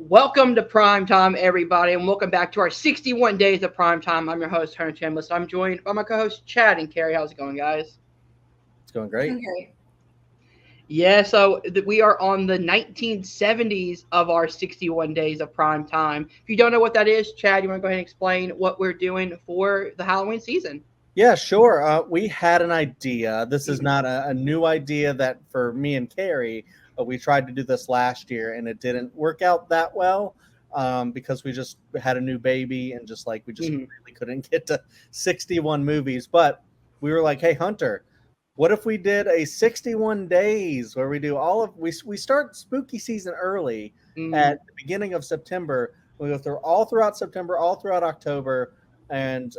Welcome to Primetime, everybody, and welcome back to our 61 Days of Primetime. I'm your host, Hunter Chambliss. I'm joined by my co-host, Chad and Carrie. How's it going, guys? It's going great. Okay. Yeah, we are on the 1970s of our 61 Days of Primetime. If you don't know what that is, Chad, you want to go ahead and explain what we're doing for the Halloween season? Yeah, sure. We had an idea. This is not a new idea that for me and Carrie. We tried to do this last year and it didn't work out that well because we just had a new baby and we just really couldn't get to 61 movies. But we were like, hey, Hunter, what if we did a 61 days where we do we start spooky season early at the beginning of September. We go through all throughout September, all throughout October. And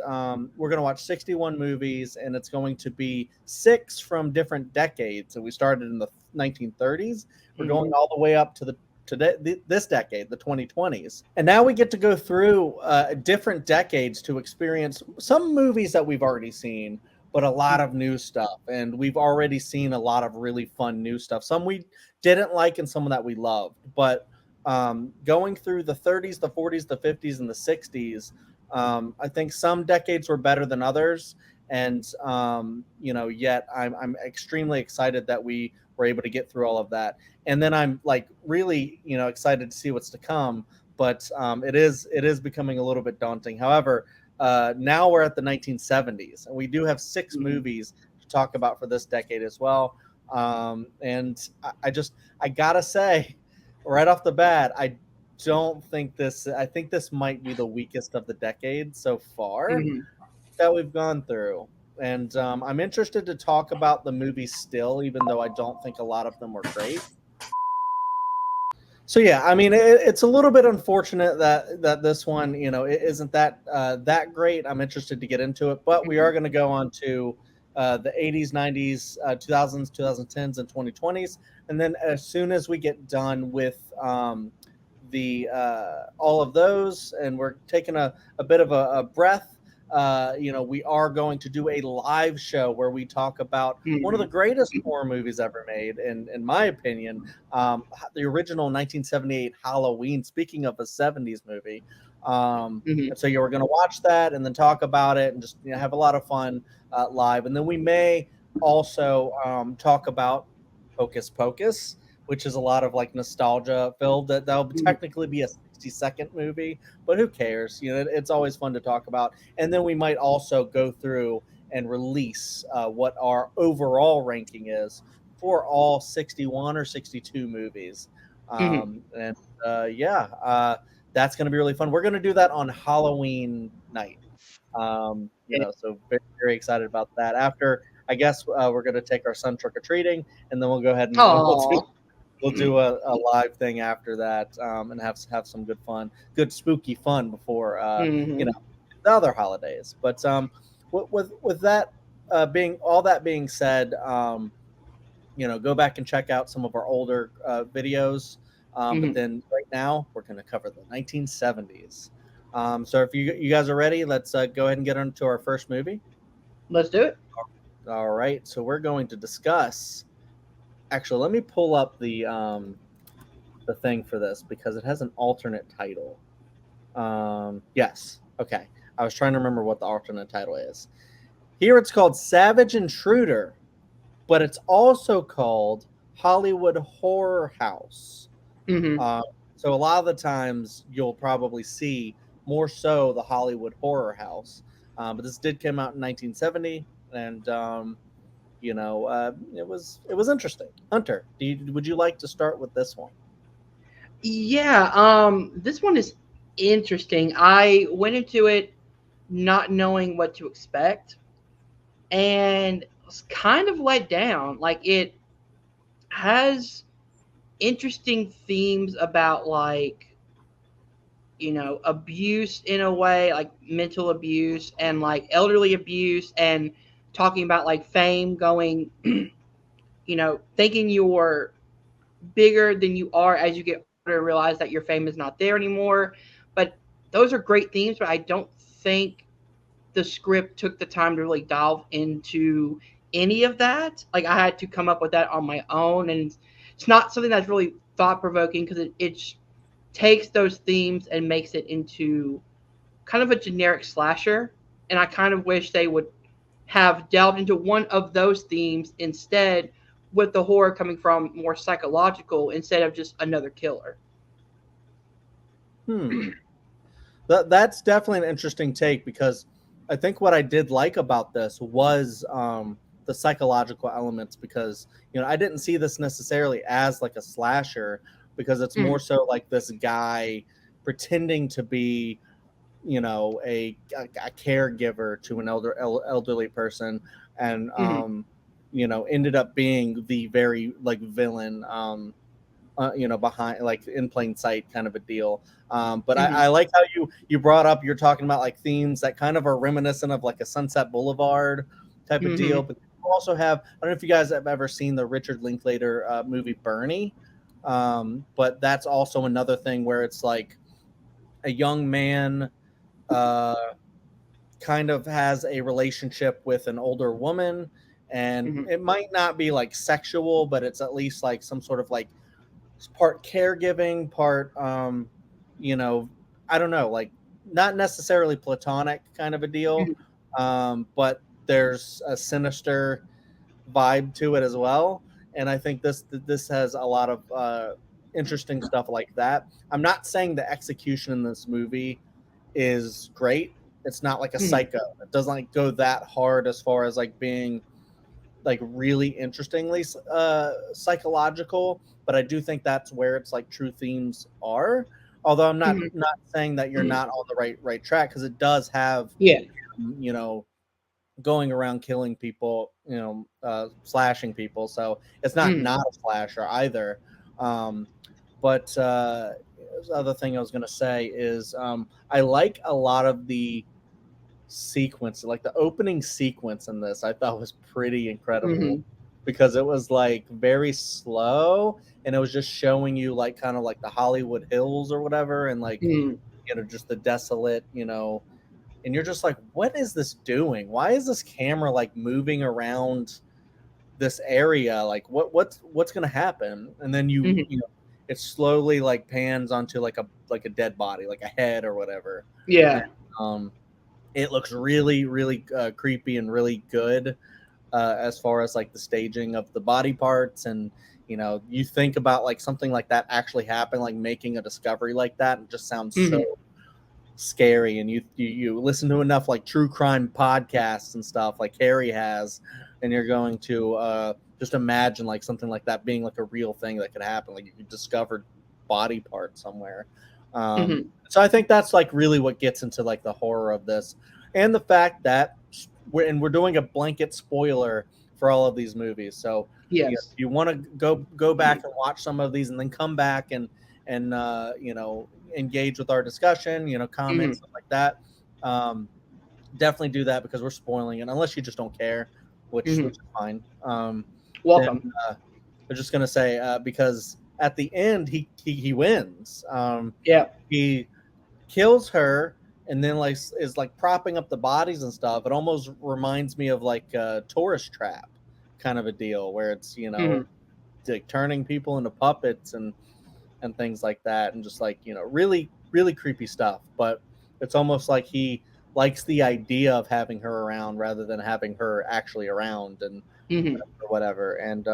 we're going to watch 61 movies, and it's going to be 6 from different decades. So we started in the 1930s. We're going all the way up to this decade, the 2020s. And now we get to go through different decades to experience some movies that we've already seen, but a lot of new stuff. And we've already seen a lot of really fun new stuff. Some we didn't like and some that we loved. But going through the 30s, the 40s, the 50s, and the 60s, I think some decades were better than others, and yet I'm extremely excited that we were able to get through all of that. And then I'm really excited to see what's to come. But it is becoming a little bit daunting. However, now we're at the 1970s, and we do have 6 movies to talk about for this decade as well. And I gotta say, right off the bat, I think this might be the weakest of the decade so far that we've gone through. And I'm interested to talk about the movies still, even though I don't think a lot of them were great. So yeah, I mean, it's a little bit unfortunate that this one, it isn't that great. I'm interested to get into it, but we are going to go on to the 80s, 90s, 2000s, 2010s, and 2020s. And then as soon as we get done with all of those, and we're taking a bit of a breath, we are going to do a live show where we talk about one of the greatest horror movies ever made, in my opinion, the original 1978 Halloween, speaking of a 70s movie. And so we're going to watch that and then talk about it and just have a lot of fun live. And then we may also talk about Hocus Pocus, which is a lot of nostalgia filled. That'll technically be a 60-second movie, but who cares? It's always fun to talk about. And then we might also go through and release what our overall ranking is for all 61 or 62 movies. And that's going to be really fun. We're going to do that on Halloween night. So very, very excited about that. After, I guess, we're going to take our son trick-or-treating, and then we'll go ahead and we'll do a live thing after that, and have some good spooky fun before the other holidays. But with that being said, go back and check out some of our older videos. But then right now we're going to cover the 1970s. So if you guys are ready, let's go ahead and get into our first movie. Let's do it. All right. So we're going to discuss. Actually, let me pull up the thing for this because it has an alternate title. Yes. Okay. I was trying to remember what the alternate title is. Here it's called Savage Intruder, but it's also called Hollywood Horror House. So a lot of the times you'll probably see more so the Hollywood Horror House. But this did come out in 1970, and it was interesting. Hunter, would you like to start with this one? Yeah, this one is interesting. I went into it not knowing what to expect, and was kind of let down. It has interesting themes about abuse in a way, mental abuse and elderly abuse, and talking about fame going, thinking you're bigger than you are as you get older and realize that your fame is not there anymore. But those are great themes, but I don't think the script took the time to really delve into any of that. I had to come up with that on my own, and it's not something that's really thought-provoking because it's takes those themes and makes it into kind of a generic slasher. And I kind of wish they would have delved into one of those themes instead, with the horror coming from more psychological instead of just another killer. Hmm. That's definitely an interesting take, because I think what I did like about this was the psychological elements, because I didn't see this necessarily as like a slasher, because it's more Mm-hmm. so like this guy pretending to be a caregiver to an elderly person, and Mm-hmm. ended up being the very like villain, behind, like in plain sight kind of a deal. But Mm-hmm. I like how you brought up, you're talking about like themes that kind of are reminiscent of like a Sunset Boulevard type of Mm-hmm. deal. But you also have, I don't know if you guys have ever seen the Richard Linklater movie Bernie, but that's also another thing where it's like a young man uh, kind of has a relationship with an older woman, and Mm-hmm. it might not be like sexual, but it's at least like some sort of like part caregiving, part you know, I don't know, like not necessarily platonic kind of a deal, but there's a sinister vibe to it as well. And I think this has a lot of interesting stuff like that. I'm not saying the execution in this movie is great. It's not like a Mm-hmm. Psycho. It doesn't like go that hard as far as like being like really interestingly psychological, but I do think that's where its like true themes are. Although I'm not Mm-hmm. not saying that you're not on the right track, because it does have Yeah. you know going around killing people, slashing people. So it's Mm-hmm. not a slasher either. Um, but the other thing I was going to say is I like a lot of the sequence, like the opening sequence in this, I thought was pretty incredible, Mm-hmm. because it was like very slow, and it was just showing you like kind of like the Hollywood Hills or whatever, and like Mm-hmm. just the desolate, and you're just like, what is this doing? Why is this camera like moving around this area? Like what's gonna happen? And then Mm-hmm. it slowly like pans onto like a dead body, like a head or whatever. And Yeah. um it looks really really creepy and really good, as far as like the staging of the body parts. And you think about like something like that actually happened, like making a discovery like that, and it just sounds so Mm-hmm. scary. And you listen to enough like true crime podcasts and stuff like Harry has, and you're going to just imagine like something like that being like a real thing that could happen, like you discovered body part somewhere. um, Mm-hmm. so I think that's like really what gets into like the horror of this, and the fact that we're doing a blanket spoiler for all of these movies. So Yes. if you want to go back and watch some of these, and then come back and engage with our discussion, Mm-hmm. comments, stuff like that. Um, Definitely do that, because we're spoiling it, unless you just don't care, which Mm-hmm. is fine. Then Welcome. I'm just gonna say, because at the end he wins. Yeah. He kills her, and then like is like propping up the bodies and stuff. It almost reminds me of like a tourist trap kind of a deal, where it's Mm-hmm. like turning people into puppets and things like that, and just like really really creepy stuff. But it's almost like he likes the idea of having her around rather than having her actually around, and Mm-hmm. or whatever. And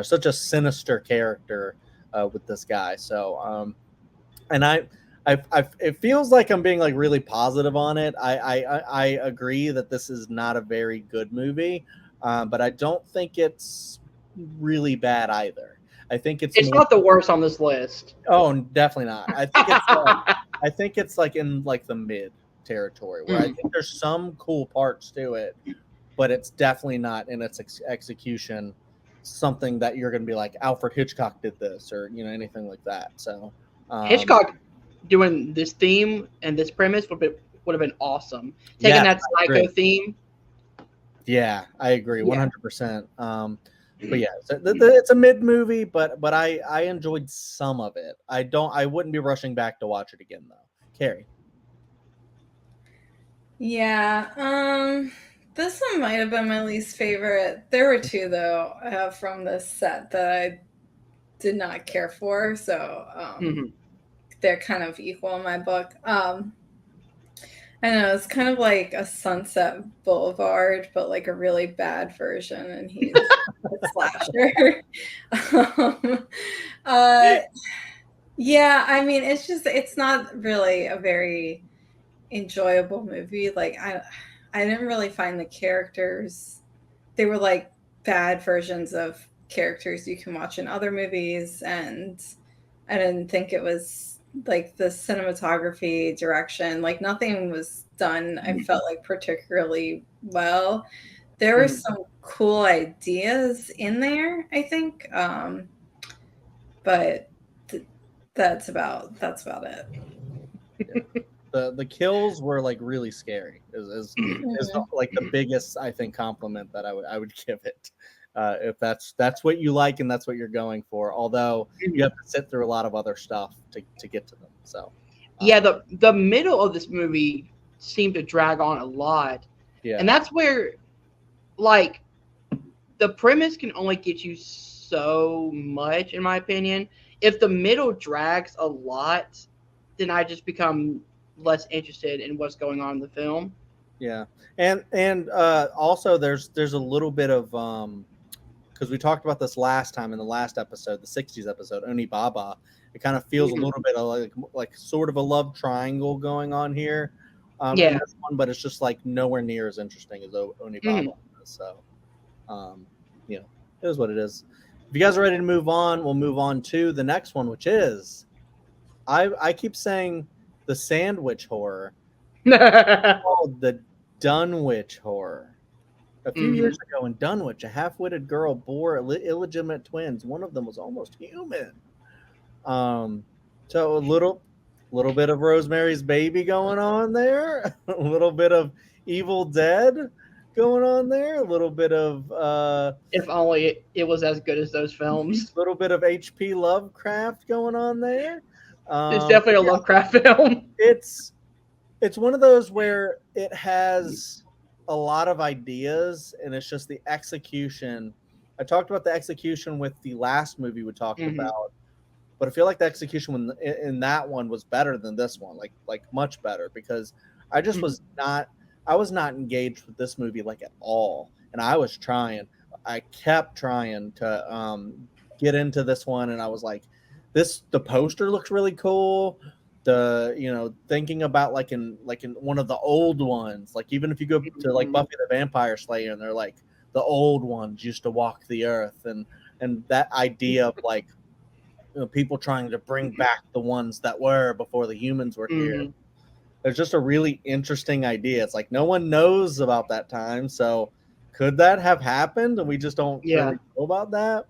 such a sinister character with this guy. So and it feels like I'm being like really positive on it. I agree that this is not a very good movie, but I don't think it's really bad either. I think it's It's more. not the worst on this list. Oh, definitely not. I think it's like in like the mid territory, where I Mm. think there's some cool parts to it, but it's definitely not in its execution something that you're going to be like Alfred Hitchcock did this, or anything like that. So Hitchcock doing this theme and this premise would have been awesome. Taking yes, that I psycho agree. theme. Yeah, I agree Yeah. 100%. But yeah, so it's a mid movie, but I enjoyed some of it. I wouldn't be rushing back to watch it again though. Carrie. Yeah, this one might have been my least favorite. There were two though from this set that I did not care for. So Hmm. they're kind of equal in my book. I know it's kind of like a Sunset Boulevard, but like a really bad version, and he's a slasher. um, uh, yeah, I mean, it's not really a very enjoyable movie. Like I didn't really find the characters. They were like bad versions of characters you can watch in other movies, and I didn't think it was like the cinematography, direction, like nothing was done, I felt like, particularly well. There were some cool ideas in there, I think, but that's about it. The kills were like really scary. Is like the biggest, I think, compliment that I would give it. If that's what you like and that's what you're going for. Although you have to sit through a lot of other stuff to get to them. So yeah, the middle of this movie seemed to drag on a lot. Yeah. And that's where, like, the premise can only get you so much, in my opinion. If the middle drags a lot, then I just become less interested in what's going on in the film. Yeah, and also there's a little bit of because we talked about this last time in the last episode, the '60s episode, Oni Baba. It kind of feels a little bit of like sort of a love triangle going on here. In this one, but it's just like nowhere near as interesting as Oni Baba. So, it is what it is. If you guys are ready to move on, we'll move on to the next one, which is I keep saying the Sandwich Horror. Called the Dunwich Horror. A few years ago in Dunwich, a half-witted girl bore illegitimate twins. One of them was almost human. So a little bit of Rosemary's Baby going on there. A little bit of Evil Dead going on there. A little bit of if only it was as good as those films. A little bit of H.P. Lovecraft going on there. It's definitely a Lovecraft film. It's one of those where it has a lot of ideas and it's just the execution. I talked about the execution with the last movie we talked about, but I feel like the execution in that one was better than this one, like much better, because I just was not engaged with this movie like at all, and I kept trying to get into this one, and I was like, the poster looks really cool. Thinking about like in one of the old ones, like even if you go to like Buffy the Vampire Slayer and they're like the old ones used to walk the earth, and that idea of like people trying to bring back the ones that were before the humans were here. There's just a really interesting idea. It's like no one knows about that time, so could that have happened and we just don't really know about that?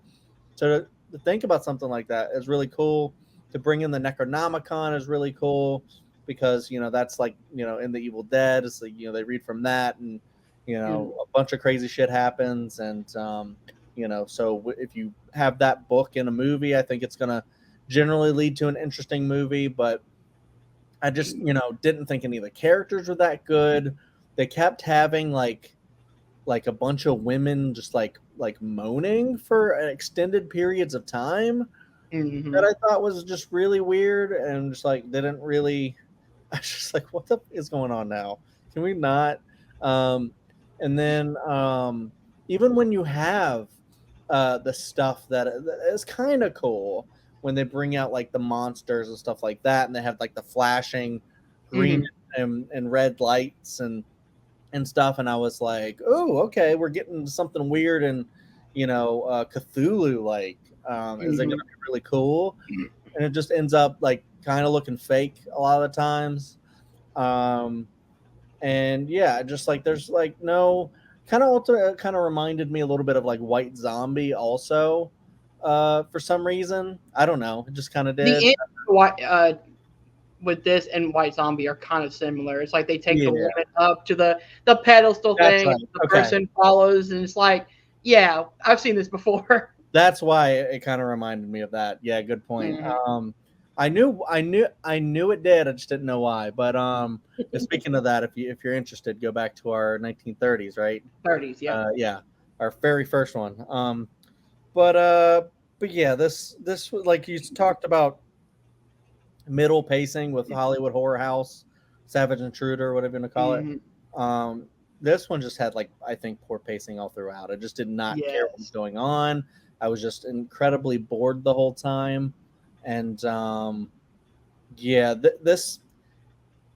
So to think about something like that is really cool. To bring in the Necronomicon is really cool because that's like in the Evil Dead, it's like they read from that, and a bunch of crazy shit happens, and so if you have that book in a movie, I think it's gonna generally lead to an interesting movie. But I just didn't think any of the characters were that good. They kept having like a bunch of women just like moaning for extended periods of time. That I thought was just really weird, and just like didn't really. I was just like, what the is going on now? Can we not? And then even when you have the stuff that is kind of cool, when they bring out like the monsters and stuff like that, and they have like the flashing green and red lights and stuff, and I was like, oh, okay, we're getting something weird and Cthulhu like. Is it going to be really cool? And it just ends up like kind of looking fake a lot of the times. And yeah, just like there's like no kind of reminded me a little bit of like White Zombie also. For some reason, I don't know, it just kind of did. The end with this and White Zombie are kind of similar. It's like they take the woman up to the pedestal thing, right. The person follows, and it's like, yeah, I've seen this before. That's why it kind of reminded me of that. Yeah, good point. I knew it did. I just didn't know why. But speaking of that, if you're interested, go back to our 1930s, right? 30s, yeah. Yeah, our very first one. But yeah, this like you talked about middle pacing with Hollywood Horror House, Savage Intruder, whatever you want to call it. Mhm. This one just had, like, I think, poor pacing all throughout. I just did not care what was Yes. going on. I was just incredibly bored the whole time, and yeah, this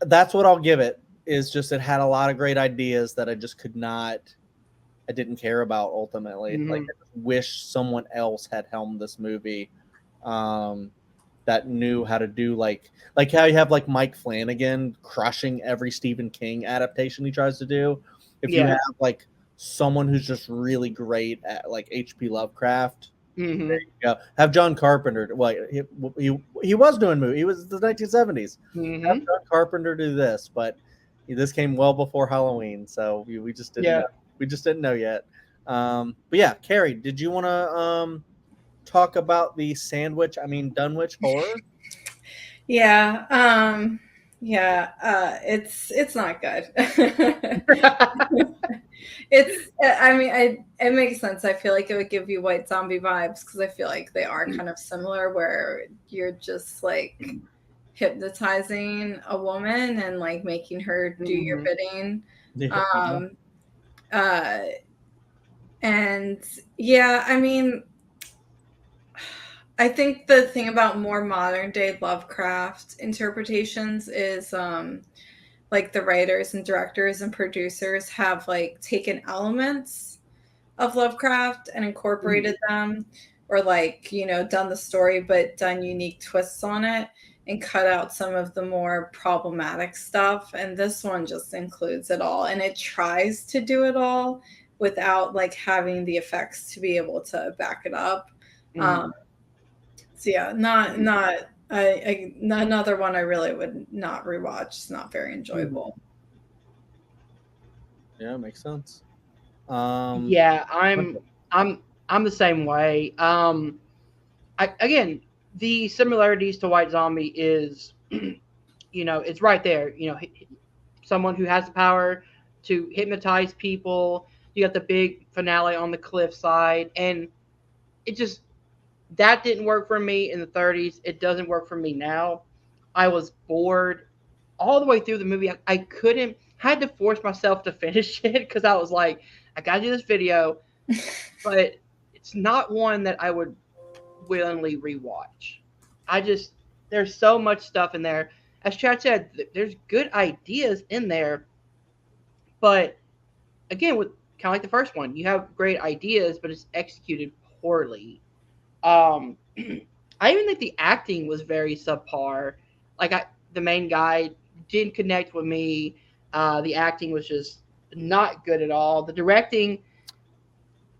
that's what I'll give it. Is just it had a lot of great ideas that I just could not. I didn't care about ultimately. Like, Mhm. I just wish someone else had helmed this movie. Um, that knew how to do, like how you have like Mike Flanagan crushing every Stephen King adaptation he tries to do. If you have Yeah. like someone who's just really great at like H.P. Lovecraft, there Mhm. you go. Have John Carpenter. Well, he was doing movie. He was the 1970s. Have Mhm. John Carpenter do this, but this came well before Halloween, so we just didn't know. Yeah. We just didn't know yet. But yeah, Carrie, did you want to talk about the sandwich? I mean, Dunwich Horror. Yeah. Yeah. It's not good. It's. I mean, it makes sense. I feel like it would give you White Zombie vibes because I feel like they are kind of similar, where you're just like hypnotizing a woman and like making her do your Mhm. bidding. Yeah. Um. Uh. And yeah, I mean, I think the thing about more modern day Lovecraft interpretations is like the writers and directors and producers have like taken elements of Lovecraft and incorporated them, or like, done the story but done unique twists on it and cut out some of the more problematic stuff. And this one just includes it all, and it tries to do it all without like having the effects to be able to back it up. Mhm. Um, so yeah, not another one I really would not rewatch. It's not very Mhm. enjoyable. Yeah, makes sense. Yeah, Okay. I'm the same way. Again, the similarities to White Zombie is, it's right there. Someone who has the power to hypnotize people. You got the big finale on the cliffside, and it just that didn't work for me in the 30s. It doesn't work for me now. I was bored all the way through the movie. I couldn't. Had to force myself to finish it because I was like, I gotta do this video, but it's not one that I would willingly rewatch. I just there's so much stuff in there. As Chad said, there's good ideas in there, but again, with kind of like the first one, you have great ideas, but it's executed poorly. Um, I even think the acting was very subpar. The main guy didn't connect with me. The acting was just not good at all. The directing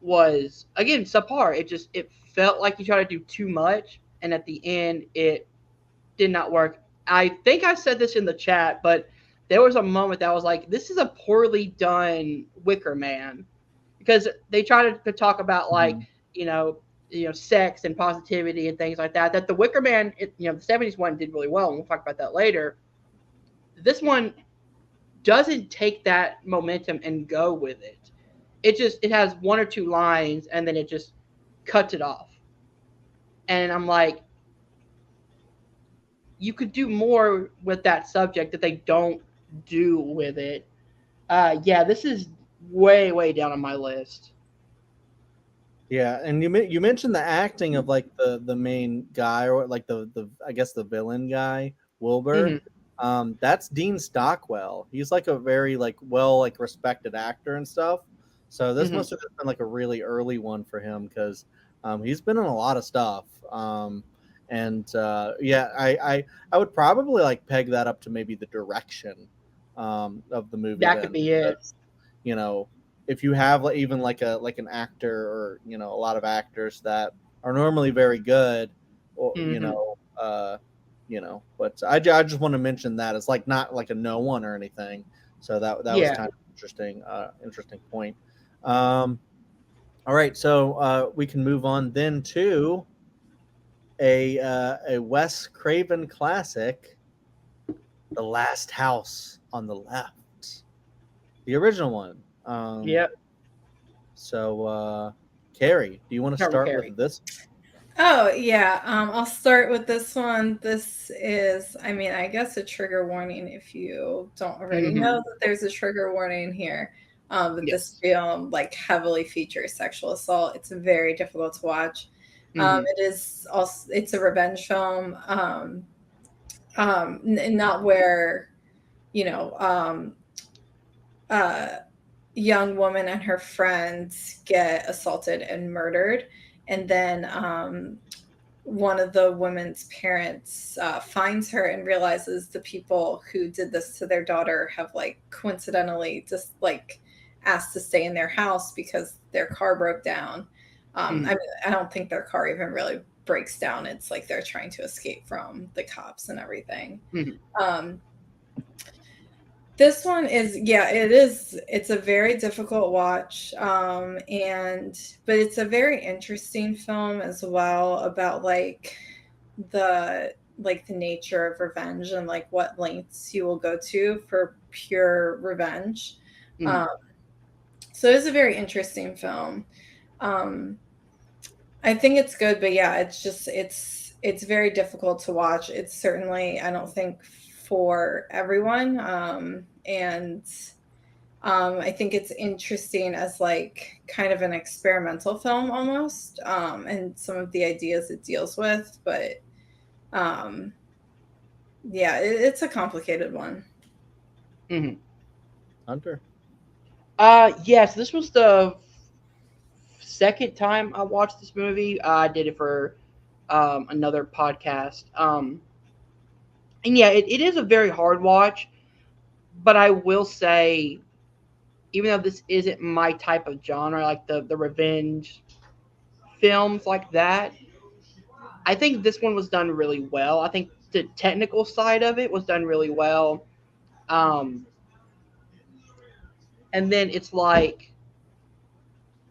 was again subpar. It felt like you tried to do too much, and at the end, it did not work. I think I said this in the chat, but there was a moment that I was like, "This is a poorly done Wicker Man," because they tried to talk about like Mhm. you know sex and positivity and things like that. That the Wicker Man, the '70s one did really well, and we'll talk about that later. This one doesn't take that momentum and go with it. It has one or two lines and then it just cuts it off. And I'm like, you could do more with that subject that they don't do with it. Yeah, this is way down on my list. Yeah, and you mentioned the acting of like the main guy, or like the I guess the villain guy, Wilbur. Hmm. That's Dean Stockwell. He's like a very like well like respected actor and stuff. So this Hmm. must have been like a really early one for him because he's been in a lot of stuff. And yeah, I would probably like peg that up to maybe the direction of the movie That could then, be it. because you know if you have like, even like an actor, or a lot of actors that are normally very good, or Hmm. but I just want to mention that it's like not like a no one or anything. So that was Yeah. kind of interesting point. um all right, so we can move on then to a Wes Craven classic, The Last House on the Left, the original one. Yep. So, Carrie, do you want to Start with start Carrie. with this? Oh, yeah. I'll start with this one. This is, I mean, I guess a trigger warning if you don't already know that there's a trigger warning here. But this Yes. film like heavily features sexual assault. It's very difficult to watch. It is also it's a revenge film. Not where you know a young woman and her friends get assaulted and murdered, and then one of the woman's parents finds her and realizes the people who did this to their daughter have like coincidentally just like asked to stay in their house because their car broke down. I mean, I don't think their car even really breaks down. It's like they're trying to escape from the cops and everything. Um, this one is, yeah, it is. It's a very difficult watch, but it's a very interesting film as well about the nature of revenge and like what lengths you will go to for pure revenge. Um, so it's a very interesting film. Um, I think it's good, but yeah, it's very difficult to watch. It's certainly, I don't think, for everyone. And I think it's interesting as like kind of an experimental film almost, and some of the ideas it deals with. But um, yeah, it's a complicated one. Hunter. Yes, this was the second time I watched this movie. I did it for another podcast. And yeah, it is a very hard watch, but I will say, even though this isn't my type of genre, like the revenge films like that, I think this one was done really well. I think the technical side of it was done really well. Um, and then it's like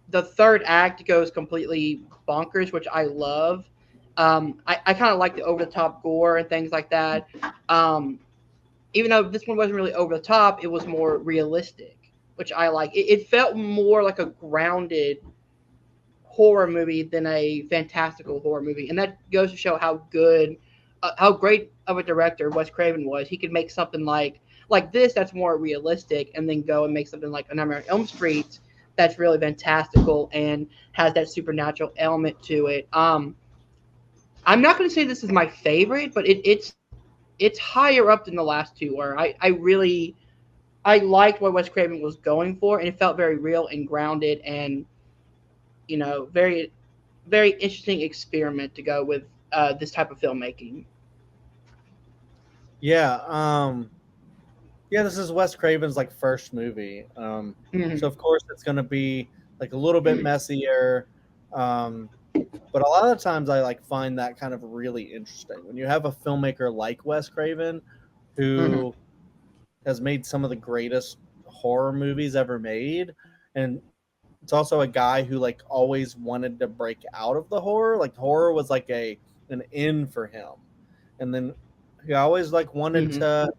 the third act goes completely bonkers, which I love. I kind of like the over the top gore and things like that. Um, even though this one wasn't really over the top, it was more realistic, which I like. It felt more like a grounded horror movie than a fantastical horror movie, and that goes to show how good, how great of a director Wes Craven was. He could make something like this that's more realistic, and then go and make something like A Nightmare on Elm Street that's really fantastical and has that supernatural element to it. I'm not going to say this is my favorite, but it's higher up than the last two. Where I liked what Wes Craven was going for, and it felt very real and grounded, and very very interesting experiment to go with this type of filmmaking. Yeah. Yeah, this is Wes Craven's like first movie. So Mm-hmm. of course it's gonna be like a little bit messier. Um, but a lot of times I like find that kind of really interesting when you have a filmmaker like Wes Craven Mm-hmm. who has made some of the greatest horror movies ever made, and it's also a guy who like always wanted to break out of the horror. Like horror was like a an in for him, and then he always like wanted Mm-hmm. to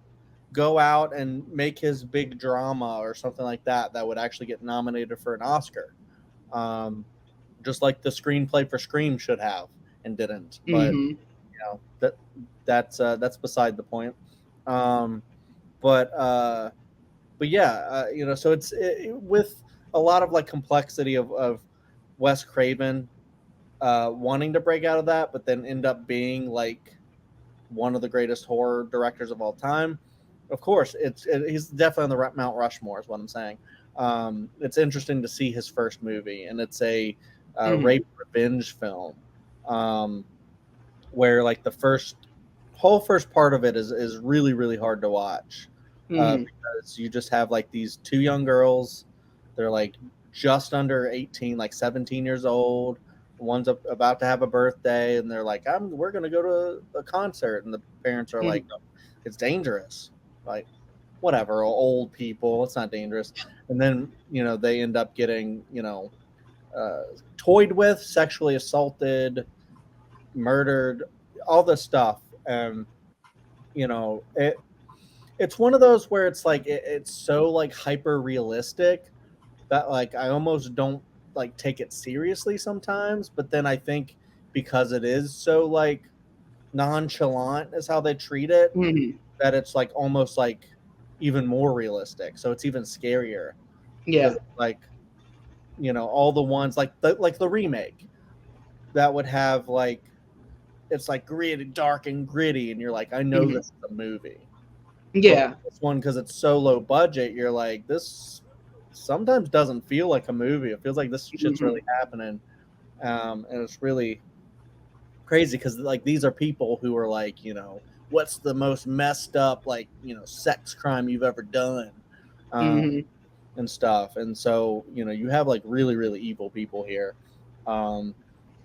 go out and make his big drama or something like that that would actually get nominated for an Oscar, um, just like the screenplay for Scream should have and didn't. But Mm-hmm. you know that's beside the point. Um, but yeah, so with a lot of like complexity of Wes Craven wanting to break out of that, but then end up being like one of the greatest horror directors of all time. Of course, he's definitely on the Mount Rushmore, is what I'm saying. It's interesting to see his first movie, and it's a Mm-hmm. rape revenge film, um, where like the whole first part of it is really really hard to watch, Mm-hmm. because you just have like these two young girls. They're like just under 18, like 17 years old. One's about to have a birthday, and they're like, we're going to go to a concert. And the parents are like, Mm-hmm. "No, it's dangerous." Like, whatever, old people, it's not dangerous. And then, they end up getting, uh, toyed with, sexually assaulted, murdered, all this stuff. And, you know, it, it's one of those where it's like it's so like hyper realistic that like I almost don't like take it seriously sometimes, but then I think because it is so like nonchalant is how they treat it, Mhm. that it's like almost like even more realistic. So it's even scarier because Yeah. like all the ones like the remake that would have like it's like gritty, dark and gritty, and you're like, I know Mhm. this is a movie. But Yeah. this one, because it's so low budget, you're like, this sometimes doesn't feel like a movie. It feels like this shit's Mhm. really happening, and it's really crazy because like these are people who are like, what's the most messed up like sex crime you've ever done, um, Mhm. and stuff. And so you have like really really evil people here, um,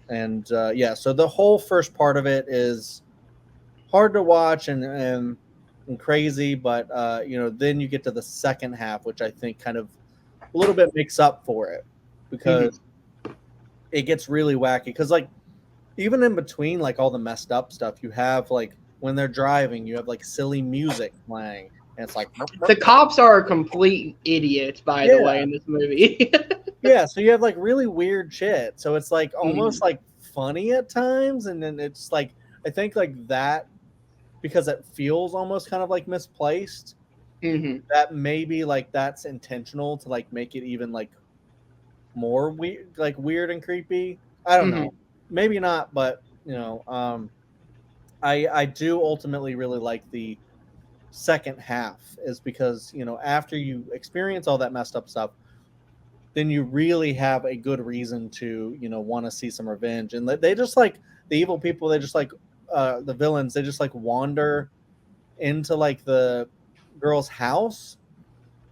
and yeah. So the whole first part of it is hard to watch and crazy, but then you get to the second half, which I think kind of a little bit makes up for it Mhm. because it gets really wacky. Because like even in between like all the messed up stuff, you have like when they're driving, you have like silly music playing, and it's like The cops are complete idiots, by the yeah, way, in this movie. yeah. So you have like really weird shit. So it's like almost Mhm. like funny at times, and then it's like I think like that because it feels almost kind of like misplaced, Mhm. that maybe like that's intentional to like make it even like more weird and creepy. I don't know. Mhm. Maybe not, but I do ultimately really like the second half is because, after you experience all that messed up stuff, then you really have a good reason to, want to see some revenge. And they just like the evil people, they just like the villains, they just like wander into like the girl's house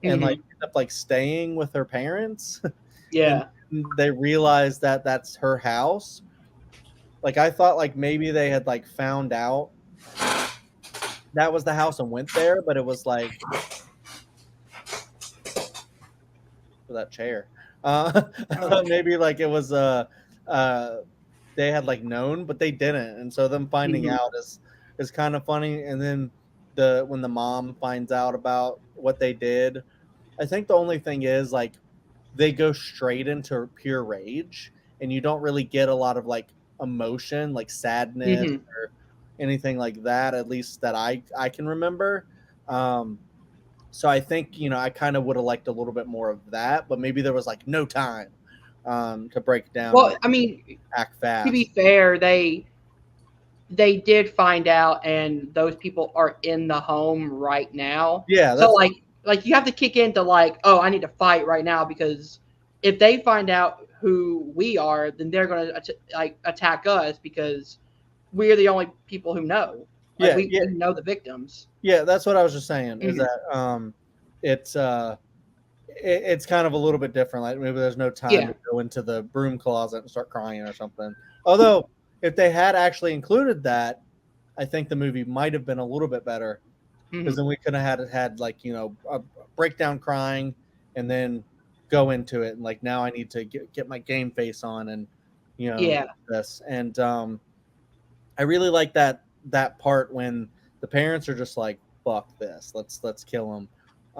and like Mhm. end up like staying with her parents and Yeah. they realize that that's her house. Like I thought like maybe they had like found out that was the house and went there, but it was like for that chair. I Oh. thought maybe like it was uh they had like known, but they didn't. And so them finding Mhm. out is kind of funny. And then the when the mom finds out about what they did, I think the only thing is like they go straight into pure rage and you don't really get a lot of like emotion like sadness Mhm. or anything like that, at least that I can remember. So I think I kind of would have liked a little bit more of that, but maybe there was like no time to break down and Well, I mean, act to be fast. fair, they did find out, and those people are in the home right now. Yeah, So that's like you have to kick into like, oh, I need to fight right now because if they find out who we are, then they're gonna like attack us because we're the only people who know. Like yeah, yeah, we know the victims. yeah, that's what I was just saying is Mhm. that it's it's kind of a little bit different. Like maybe there's no time Yeah. to go into the broom closet and start crying or something. Although if they had actually included that, I think the movie might have been a little bit better because Mhm. then we could have had like a breakdown crying and then go into it and like now I need to get my game face on and Yeah. this and I really like that part when the parents are just like fuck this, let's kill him,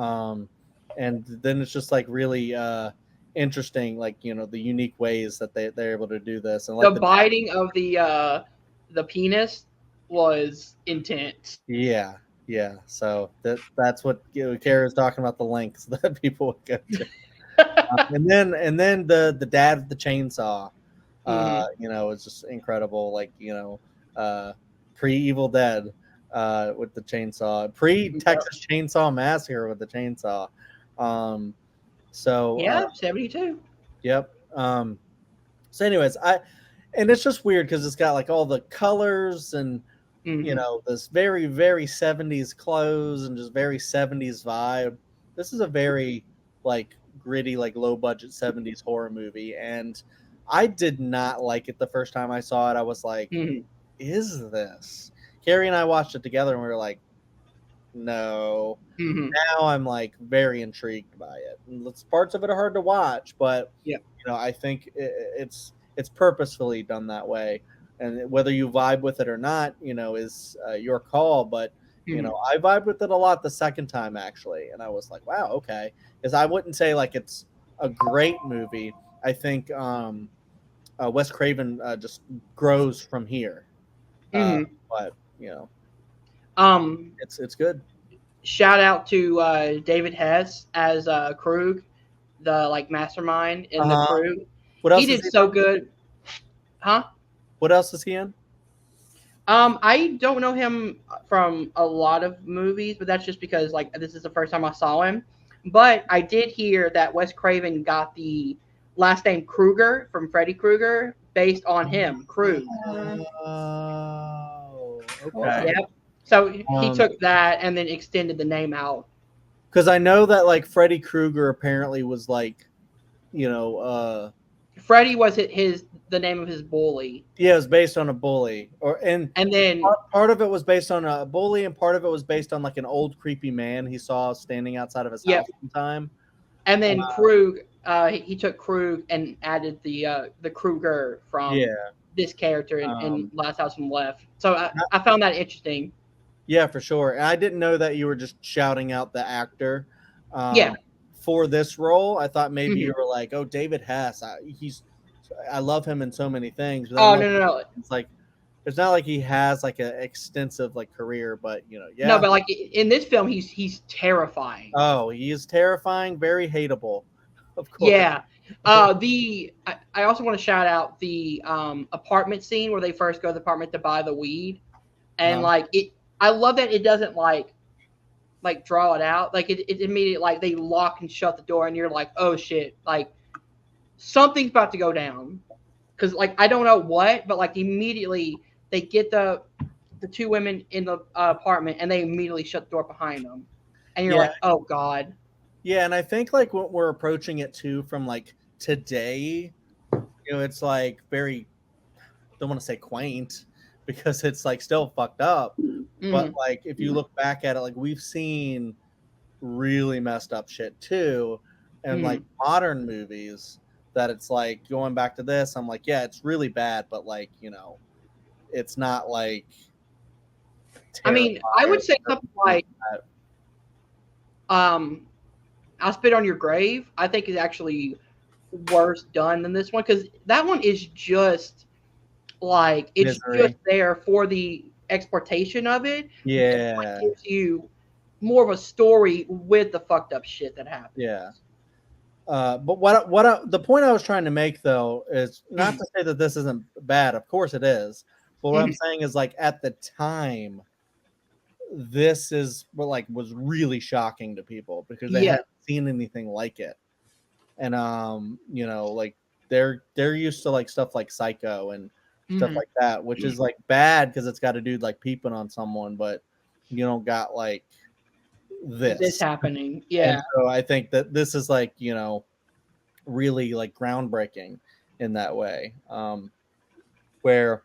um, and then it's just like really interesting, like the unique ways that they're able to do this and The like the biting of the penis was intense. yeah, yeah. So that's what Kara's talking about, the lengths that people would go to. And then the dad with the chainsaw, Mhm. is just incredible. Like uh, pre Evil Dead, with the chainsaw, pre Yep. Texas Chainsaw Massacre with the chainsaw. Um, so Yeah, 72. yep. So anyways, and it's just weird because it's got like all the colors and Mhm. this very very 70s clothes and just very 70s vibe. This is a very like gritty like low budget 70s horror movie, and I did not like it the first time I saw it. I was like, Mhm. is this? Carrie and I watched it together and we were like, no. Mhm. Now I'm like very intrigued by it. And parts of it are hard to watch, but Yep. I think it's purposefully done that way. And whether you vibe with it or not, is your call. But Mhm. I vibed with it a lot the second time actually, and I was like, wow, okay. Because I wouldn't say like it's a great movie. I think Wes Craven just grows from here. But you know, it's good. Shout out to David Hess as Krug, the like mastermind in the Krug. What else He is did so good, huh? What else is he in? I don't know him from a lot of movies, but that's just because like this is the first time I saw him. But I did hear that Wes Craven got the last name Krueger from Freddy Krueger based on him, Krug. Oh, okay. Yep. So he took that and then extended the name out. Because I know that like Freddy Krueger apparently was like, Freddy was the name of his bully. Yeah, it was based on a bully, and then part of it was based on a bully, and part of it was based on like an old creepy man he saw standing outside of his house one time. And then Krug, he took Krug and added the Krueger from this character in Last House on the Left. So I found that interesting. Yeah, for sure. And I didn't know that you were just shouting out the actor. For this role, I thought maybe you were like, "Oh, David Hess. I love him in so many things." But no. It's like it's not like he has like an extensive like career, but No, but like in this film, he's terrifying. Oh, he is terrifying, very hateable, of course. Yeah. I also want to shout out the apartment scene where they first go to the apartment to buy the weed, and I love that it doesn't like draw it out. Like it immediately like they lock and shut the door, and you're like, oh shit, like something's about to go down. Because like I don't know what, but like immediately they get the two women in the apartment, and they immediately shut the door behind them, and you're like, oh god. Yeah, and I think like what we're approaching it too from like today, it's like very, don't want to say quaint, because it's like still fucked up. But like if you look back at it, like we've seen really messed up shit too, and like modern movies that it's like going back to this, I'm like, yeah, it's really bad, but like it's not like. I mean, I would say something like, "I'll Spit on Your Grave." I think is actually worse done than this one, because that one is just like it's just there for the exploitation of it. Yeah, it gives you more of a story with the fucked up shit that happens. Yeah. But the point I was trying to make though is not to say that this isn't bad. Of course it is. But what I'm saying is like at the time, this is what like was really shocking to people because they hadn't seen anything like it. And like they're used to like stuff like Psycho and stuff like that, which is like bad because it's got a dude like peeping on someone, but you don't got like this happening. Yeah. And so I think that this is like, really like groundbreaking in that way. Where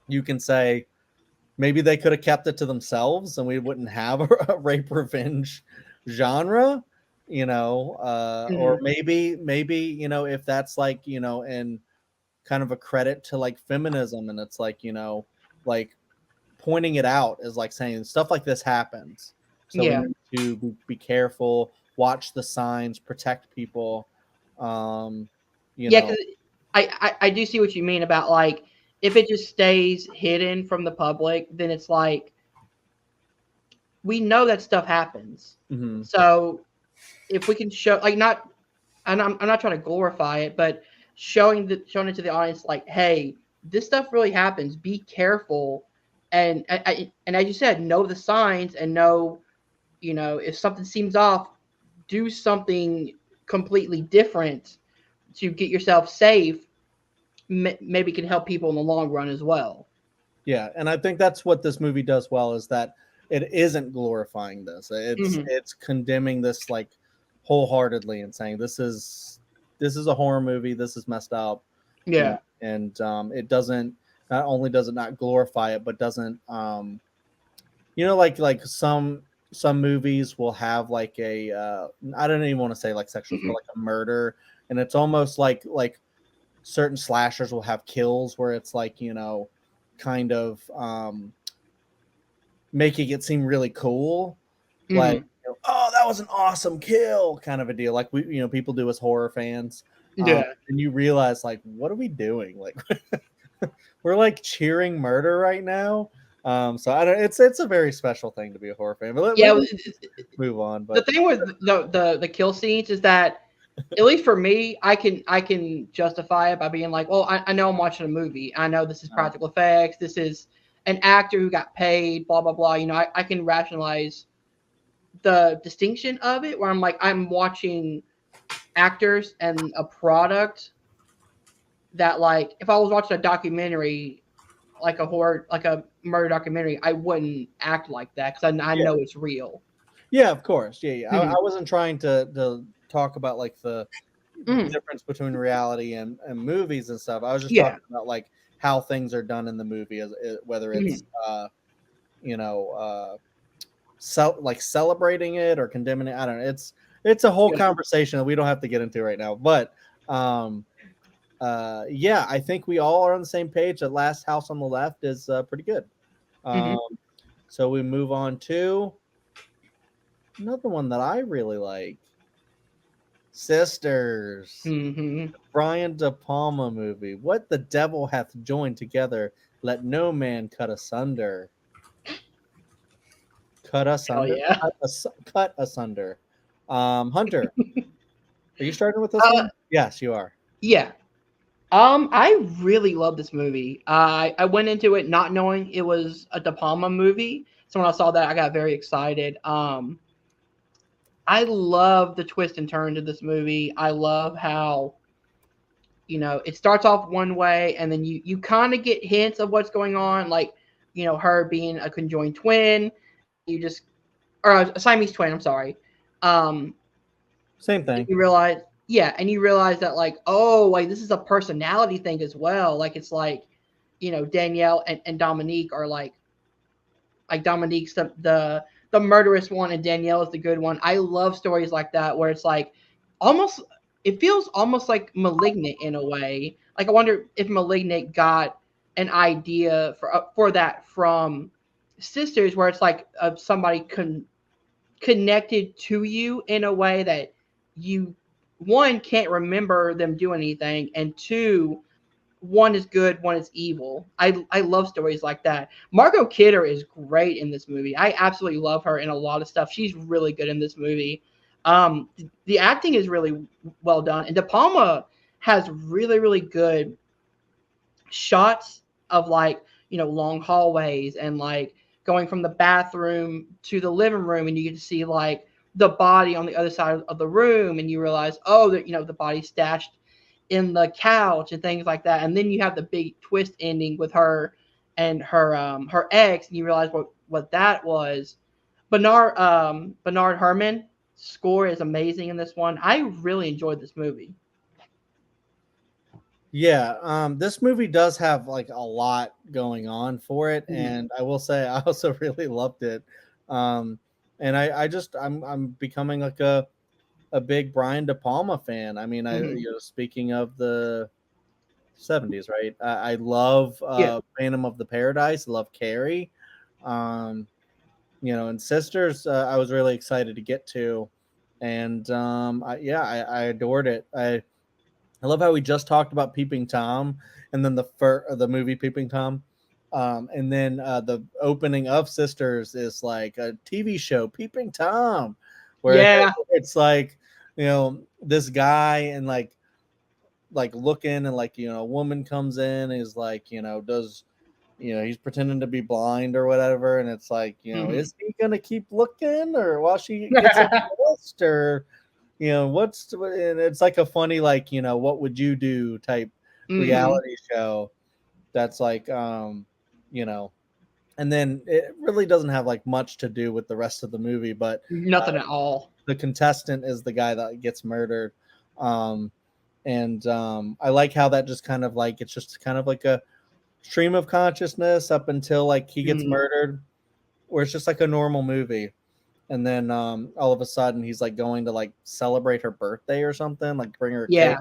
you can say maybe they could have kept it to themselves and we wouldn't have a rape revenge genre, or maybe, if that's like, and kind of a credit to like feminism, and it's like, like pointing it out is like saying stuff like this happens. So we need to be careful, watch the signs, protect people. Because I do see what you mean about like if it just stays hidden from the public, then it's like we know that stuff happens. So if we can show like not, and I'm not trying to glorify it, but showing it to the audience like, hey, this stuff really happens. Be careful, and as you said, know the signs and know. If something seems off, do something completely different to get yourself safe. Maybe can help people in the long run as well. Yeah, and I think that's what this movie does well is that it isn't glorifying this. It's condemning this like wholeheartedly and saying this is a horror movie. This is messed up. Yeah, and it doesn't. Not only does it not glorify it, but doesn't. Like some movies will have like a I don't even want to say like sexual, but like a murder, and it's almost like certain slashers will have kills where it's like kind of making it seem really cool, like oh that was an awesome kill kind of a deal, like we people do as horror fans, Yeah. And you realize, like, what are we doing? Like, we're like cheering murder right now. So I don't. It's a very special thing to be a horror fan. But Yeah. let's move on. The But thing with the kill scenes is that, at least for me, I can justify it by being like, well, I know I'm watching a movie. I know this is practical effects. This is an actor who got paid. Blah blah blah. I can rationalize the distinction of it, where I'm like, I'm watching actors and a product that, like, if I was watching a documentary, like a horror, like a murder documentary, I wouldn't act like that because I yeah, know it's real. yeah, of course, yeah. I Mhm. wasn't trying to talk about like the Mhm. difference between reality and movies and stuff. I was just Yeah. talking about like how things are done in the movie, whether it's Mhm. you know like celebrating it or condemning it. I don't know. It's a whole Yeah. conversation that we don't have to get into right now. But yeah, I think we all are on the same page. That Last House on the Left is pretty good. Mhm. Um, so we move on to another one that I really like, Sisters. Mhm. Brian De Palma movie. What the devil hath joined together, let no man cut asunder. Cut Hell asunder? yeah. Cut asunder. Hunter, are you starting with this Uh, one? Yes, you are. yeah. I really love this movie. I went into it not knowing it was a De Palma movie. So when I saw that, I got very excited. I love the twist and turns of this movie. I love how, it starts off one way, and then you kind of get hints of what's going on, like, her being a conjoined twin. You just or a Siamese twin. I'm sorry. Um, Same thing. you realize, yeah, and you realize that, like, oh, like, this is a personality thing as well. Like, it's like, Danielle and Dominique are like Dominique's the murderous one and Danielle is the good one. I love stories like that where it's like almost it feels almost like Malignant in a way. Like, I wonder if Malignant got an idea for that from Sisters, where it's like somebody connected to you in a way that you, one, can't remember them doing anything, and two, one is good, one is evil. I love stories like that. Margot Kidder is great in this movie. I absolutely love her in a lot of stuff. She's really good in this movie. The acting is really well done, and De Palma has really really good shots of, like, long hallways, and like going from the bathroom to the living room, and you get to see like the body on the other side of the room, and you realize, oh, that the body's stashed in the couch and things like that. And then you have the big twist ending with her and her ex, and you realize what that was. Bernard Herrmann score is amazing in this one. I really enjoyed this movie. Yeah, this movie does have like a lot going on for it, Mhm. and I will say I also really loved it. Um, and I just I'm becoming like a big Brian De Palma fan. I mean, Mhm. speaking of the 70s, right? I love Yeah. Phantom of the Paradise. I love Carrie. Um, and Sisters, I was really excited to get to, and I adored it. I love how we just talked about Peeping Tom, and then the movie Peeping Tom, and then the opening of Sisters is like a TV show, Peeping Tom, where Yeah. it's like this guy and like looking and like a woman comes in and is like does he's pretending to be blind or whatever, and it's like Mhm. is he gonna keep looking or while she gets undressed, or and it's like a funny like what would you do type Mhm. reality show that's like you know and then it really doesn't have like much to do with the rest of the movie, but Nothing at all. the contestant is the guy that gets murdered. um and I like how that just kind of like it's just kind of like a stream of consciousness up until like he gets Mhm. murdered, where it's just like a normal movie, and then all of a sudden he's like going to like celebrate her birthday or something, like bring her a cake, Yeah.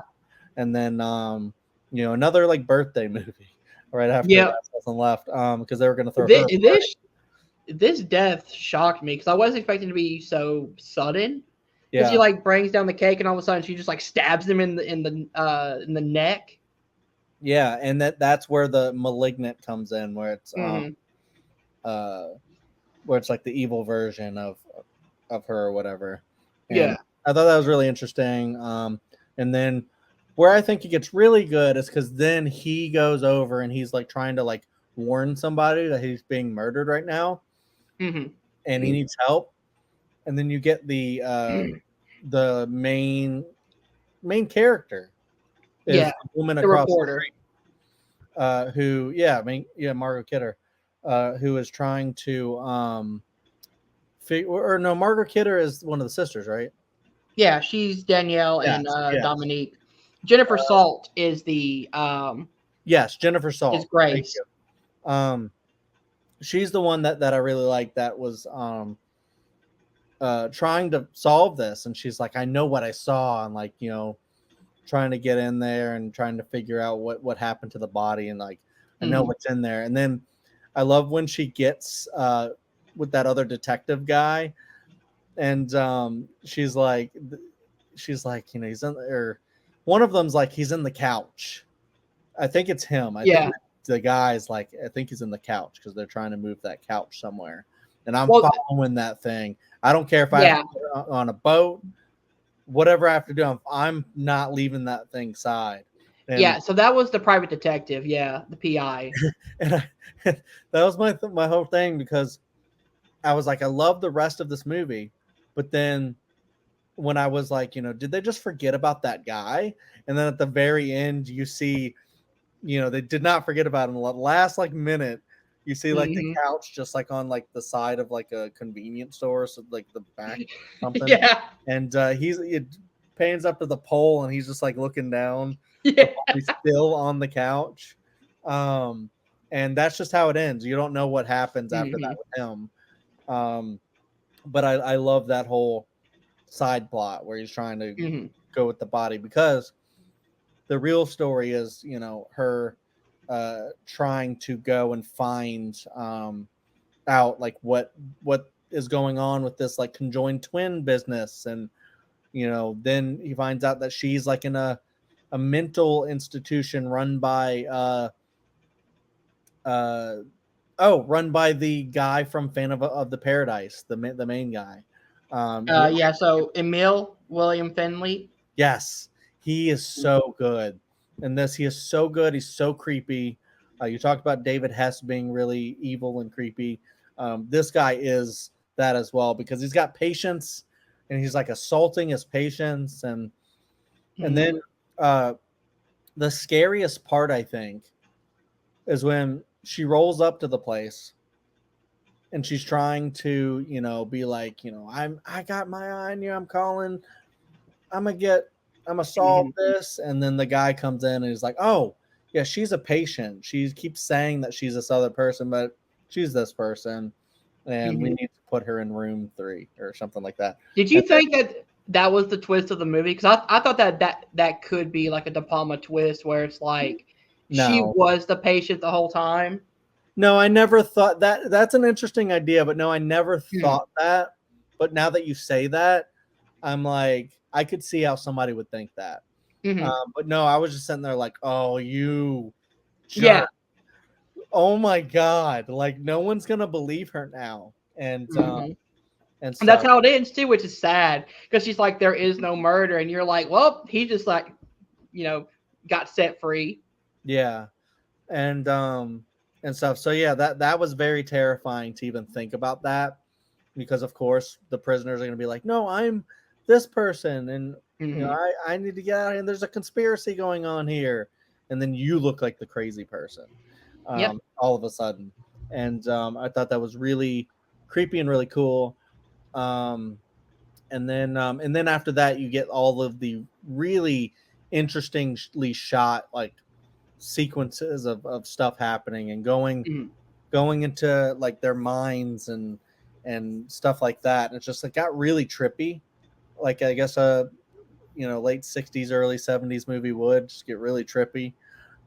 and then another like birthday movie right after Yeah. Last House on the Left, because they were going to throw her This a party. this this death shocked me because I wasn't expecting to be so sudden. Because she like brings down the cake, and all of a sudden she just like stabs him in the neck. Yeah, and that's where the malignant comes in, where it's where it's like the evil version of her or whatever. And Yeah, I thought that was really interesting. And then where I think it gets really good is because then he goes over and he's like trying to like warn somebody that he's being murdered right now, and he needs help. And then you get the main character is the woman across the street, Margot Kidder, who is trying to Margaret Kidder is one of the sisters, right? Yeah, she's Danielle and Dominique. Jennifer Salt is the yes, Jennifer Salt is Grace. She's the one that I really like, that was trying to solve this, and she's like, I know what I saw, and like, you know, trying to get in there and trying to figure out what happened to the body, and like, I know what's in there. And then I love when she gets with that other detective guy, and she's like, you know, he's in, or one of them's like, he's in the couch. I think it's him. I think the guy's like, I think he's in the couch because they're trying to move that couch somewhere, and I'm following that thing. I don't care if I have to put it on a boat, whatever I have to do. I'm not leaving that thing side. And so that was the private detective. Yeah, the PI. And that was my whole thing, because I was like, I love the rest of this movie, but then when I was like, you know, did they just forget about that guy? And then at the very end, you see, you know, they did not forget about him. The last like minute, you see like the couch just like on like the side of like a convenience store, so like the back something. And it pans up to the pole, and he's just like looking down. He's still on the couch. And that's just how it ends. You don't know what happens after that with him. But I love that whole side plot where he's trying to go with the body, because the real story is, you know, her trying to go and find out like what is going on with this like conjoined twin business. And, you know, then he finds out that she's like in a mental institution run by run by the guy from Phantom of the Paradise, the main guy. So Emil William Finley. Yes, he is so good in this. He is so good. He's so creepy. You talked about David Hess being really evil and creepy. This guy is that as well, because he's got patience, and he's like assaulting his patients. And then the scariest part, I think, is when she rolls up to the place and she's trying to, you know, be like, you know, I got my eye on you. I'm calling. I'm gonna solve this. And then the guy comes in and he's like, oh yeah, she's a patient. She keeps saying that she's this other person, but she's this person, and we need to put her in room 3 or something like that. Did you think that was the twist of the movie? Because I thought that could be like a De Palma twist, where it's like she was the patient the whole time. No, I never thought that. That's an interesting idea, but no, I never thought that. But now that you say that, I'm like, I could see how somebody would think that. But no, I was just sitting there like, oh, you jerk. Oh my God. Like, no one's going to believe her now. And that's how it ends too, which is sad, because she's like, there is no murder. And you're like, well, he just like, you know, got set free. Yeah. And stuff. So yeah, that was very terrifying to even think about that, because of course the prisoners are going to be like, no, I'm this person, and you know, I need to get out of here. There's a conspiracy going on here, and then you look like the crazy person all of a sudden. And I thought that was really creepy and really cool. And then after that, you get all of the really interestingly shot like sequences of stuff happening and going into like their minds and stuff like that. And it's just like got really trippy, like I guess you know, late 60s early 70s movie would just get really trippy.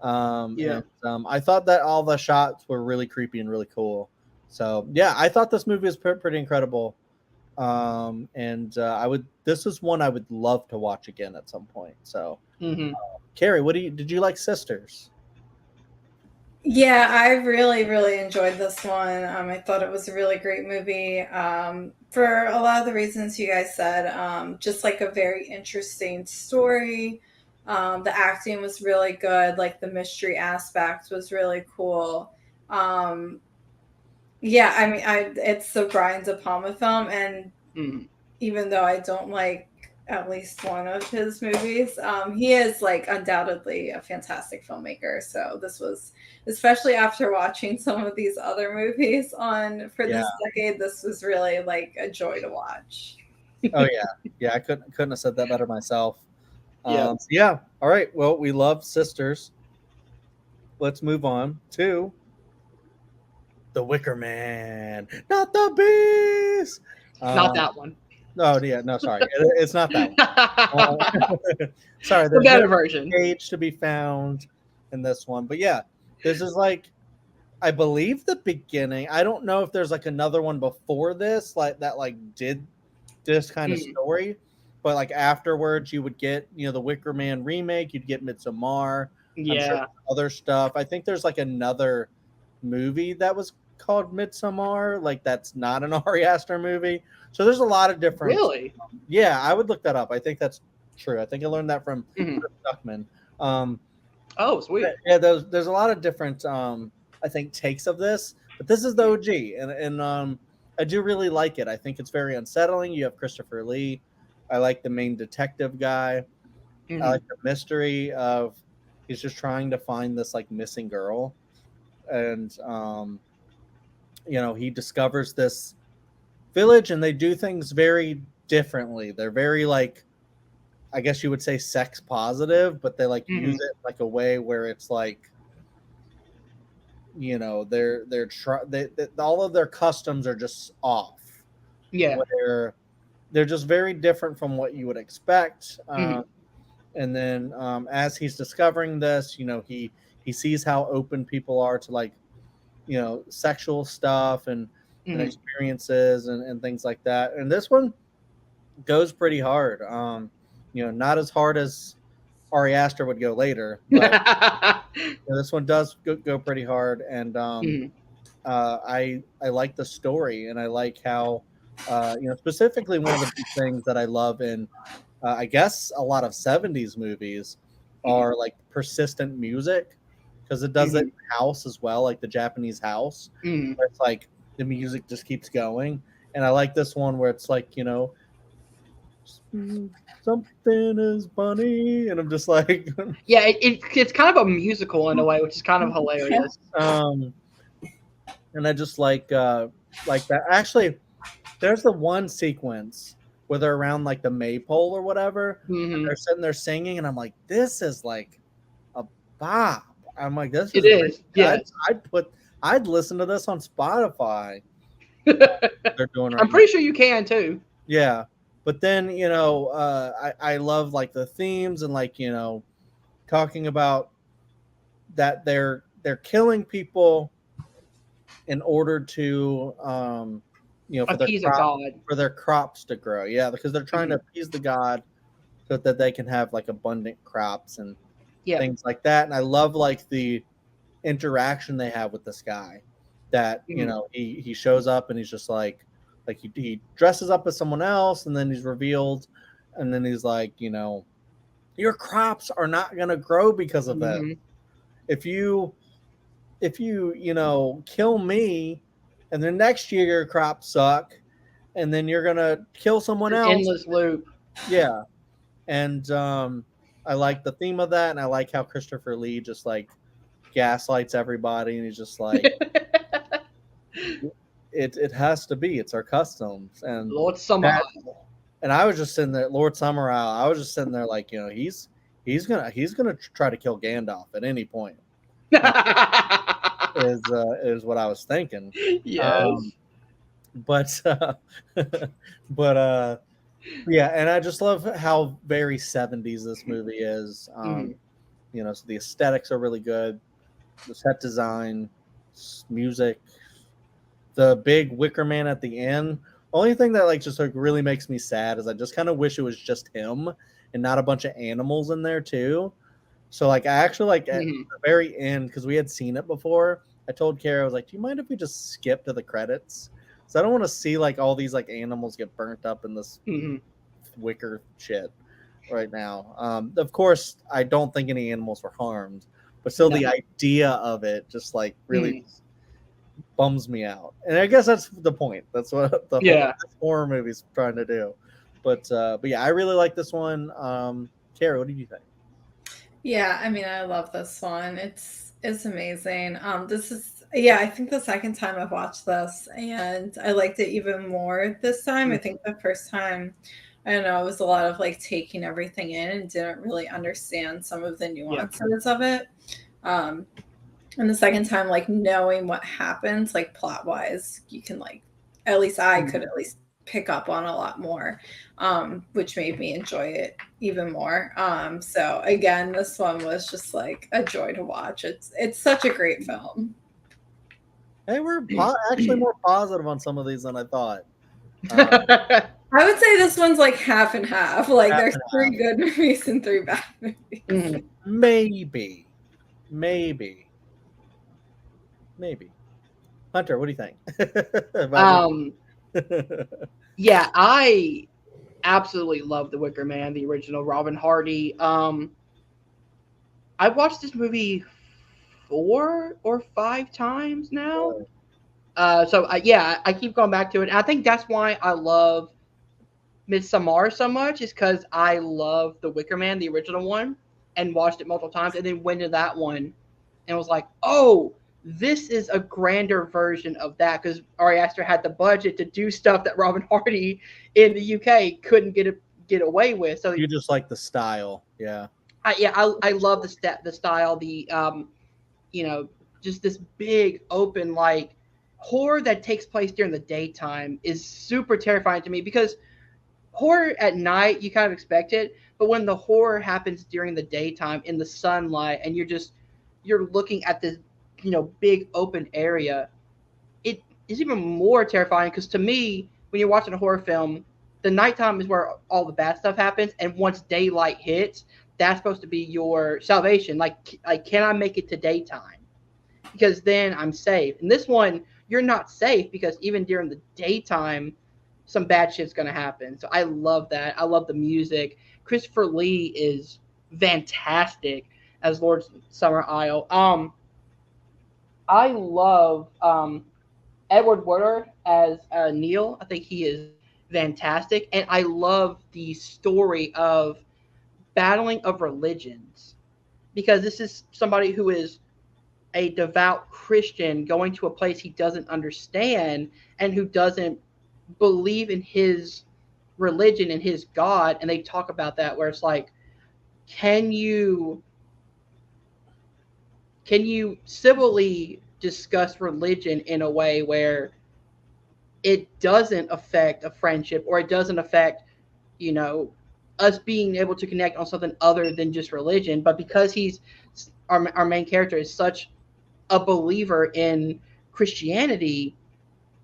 And I thought that all the shots were really creepy and really cool. So yeah, I thought this movie was pretty incredible. And this is one I would love to watch again at some point. So, Mm-hmm. Carrie, did you like Sisters? Yeah, I really, really enjoyed this one. I thought it was a really great movie for a lot of the reasons you guys said. Just like a very interesting story. The acting was really good. Like the mystery aspect was really cool. Um, yeah, I mean, it's the Brian De Palma film, and Mm-hmm. even though I don't like at least one of his movies, he is like undoubtedly a fantastic filmmaker. So this was, especially after watching some of these other movies on for Yeah. this decade, this was really like a joy to watch. Oh yeah. I couldn't have said that better myself. Yeah. Yeah. All right. Well, we love Sisters. Let's move on to The Wicker Man, not the Beast. Not that one. No, yeah, no, sorry, it's not that one. Sorry, The there's better no version. page to be found in this one, but yeah, this is like, I believe the beginning. I don't know if there's like another one before this, like that, like did this kind of story, but like afterwards, you would get the Wicker Man remake. You'd get Midsommar. I'm sure Yeah. other stuff. I think there's like another movie that was called Midsommar, like that's not an Ari Aster movie. So there's a lot of different. Really? Yeah, I would look that up. I think that's true. I think I learned that from Chris Stuckman. Oh, sweet. Yeah, there's a lot of different I think takes of this, but this is the OG, and I do really like it. I think it's very unsettling. You have Christopher Lee. I like the main detective guy. Mm-hmm. I like the mystery of he's just trying to find this like missing girl, and he discovers this village, and they do things very differently. They're very like, I guess you would say sex positive, but they like use it like a way where it's like, all of their customs are just off. Yeah. Where they're just very different from what you would expect. And then as he's discovering this, he sees how open people are to like, sexual stuff and experiences and things like that. And this one goes pretty hard. Not as hard as Ari Aster would go later, but this one does go pretty hard. And I like the story, and I like how specifically one of the big things that I love in I guess a lot of 70s movies are like persistent music, because it does it in house as well, like the Japanese house. Where it's like the music just keeps going. And I like this one where it's like, something is funny, and I'm just like yeah, it's kind of a musical in a way, which is kind of hilarious. And I just like that. Actually, there's the one sequence where they're around like the maypole or whatever. And they're sitting there singing, and I'm like, this is like a bop. I'm like, this is. It is. Yeah. I'd listen to this on Spotify. They're doing. I'm pretty sure you can too. Yeah, but then I love like the themes and like talking about that they're killing people in order to for their crops to grow. Yeah, because they're trying to appease the god so that they can have like abundant crops and things like that. And I love like the interaction they have with this guy that he shows up, and he's just like he dresses up as someone else, and then he's revealed, and then he's like, your crops are not going to grow because of that. If you kill me, and then next year your crops suck, and then you're gonna kill someone else. Endless loop. Yeah, and I like the theme of that, and I like how Christopher Lee just like gaslights everybody, and he's just like, it has to be. It's our customs. And Lord Summerisle. And I was just sitting there, Lord Summerisle. I was just sitting there like, he's gonna try to kill Gandalf at any point. Is what I was thinking. Yes. But yeah, and I just love how very 70s this movie is. So the aesthetics are really good, the set design, music, the big Wicker Man at the end Only thing that like just like really makes me sad is I just kind of wish it was just him and not a bunch of animals in there too. So like I actually like at Mhm. the very end because we had seen it before. I told Kara I was like, "Do you mind if we just skip to the credits?" So I don't want to see like all these like animals get burnt up in this Mhm. wicker shit right now. Of course, I don't think any animals were harmed, but still No. the idea of it just like really Mhm. bums me out. And I guess that's the point. That's what the whole Yeah. this horror movie's trying to do. But yeah, I really like this one. Kara, what did you think? Yeah, I mean, I love this one. It's amazing. This is yeah, I think the second time I've watched this, and I liked it even more this time. I think the first time, I don't know, it was a lot of like taking everything in and didn't really understand some of the Yeah. nuances of it. Um, and the second time, like knowing what happens, like plot wise, you can like at least I could at least pick up on a lot more, which made me enjoy it even more. So again, this one was just like a joy to watch. It's such a great film. Hey, we're actually more positive on some of these than I thought. I would say this one's like half and half. Like Half there's and three half. good movies and three bad movies. Mhm. Maybe, maybe, maybe. Hunter, what do you think? Um. Yeah, I absolutely love The Wicker Man, the original Robin Hardy. I've watched this movie 4 or 5 times now. Yeah, I keep going back to it. And I think that's why I love Midsommar so much, is because I love The Wicker Man, the original one, and watched it multiple times, and then went to that one and was like, oh, this is a grander version of that, because Ari Aster had the budget to do stuff that Robin Hardy in the UK couldn't get away with. So You just like the style, yeah. I love the style, you know, just this big open like horror that takes place during the daytime is super terrifying to me, because horror at night you kind of expect it, but when the horror happens during the daytime in the sunlight and you're looking at this, big open area, it is even more terrifying, because to me, when you're watching a horror film, the nighttime is where all the bad stuff happens, and once daylight hits, that's supposed to be your salvation. Like, can I make it to daytime? Because then I'm safe. And this one, you're not safe, because even during the daytime, some bad shit's gonna happen. So I love that. I love the music. Christopher Lee is fantastic as Lord Summer Isle. I love Edward Woodard as Neil. I think he is fantastic, and I love the story of battling of religions, because this is somebody who is a devout Christian going to a place he doesn't understand and who doesn't believe in his religion and his God. And they talk about that, where it's like, can you civilly discuss religion in a way where it doesn't affect a friendship, or it doesn't affect, you know, us being able to connect on something other than just religion. But because our main character is such a believer in Christianity,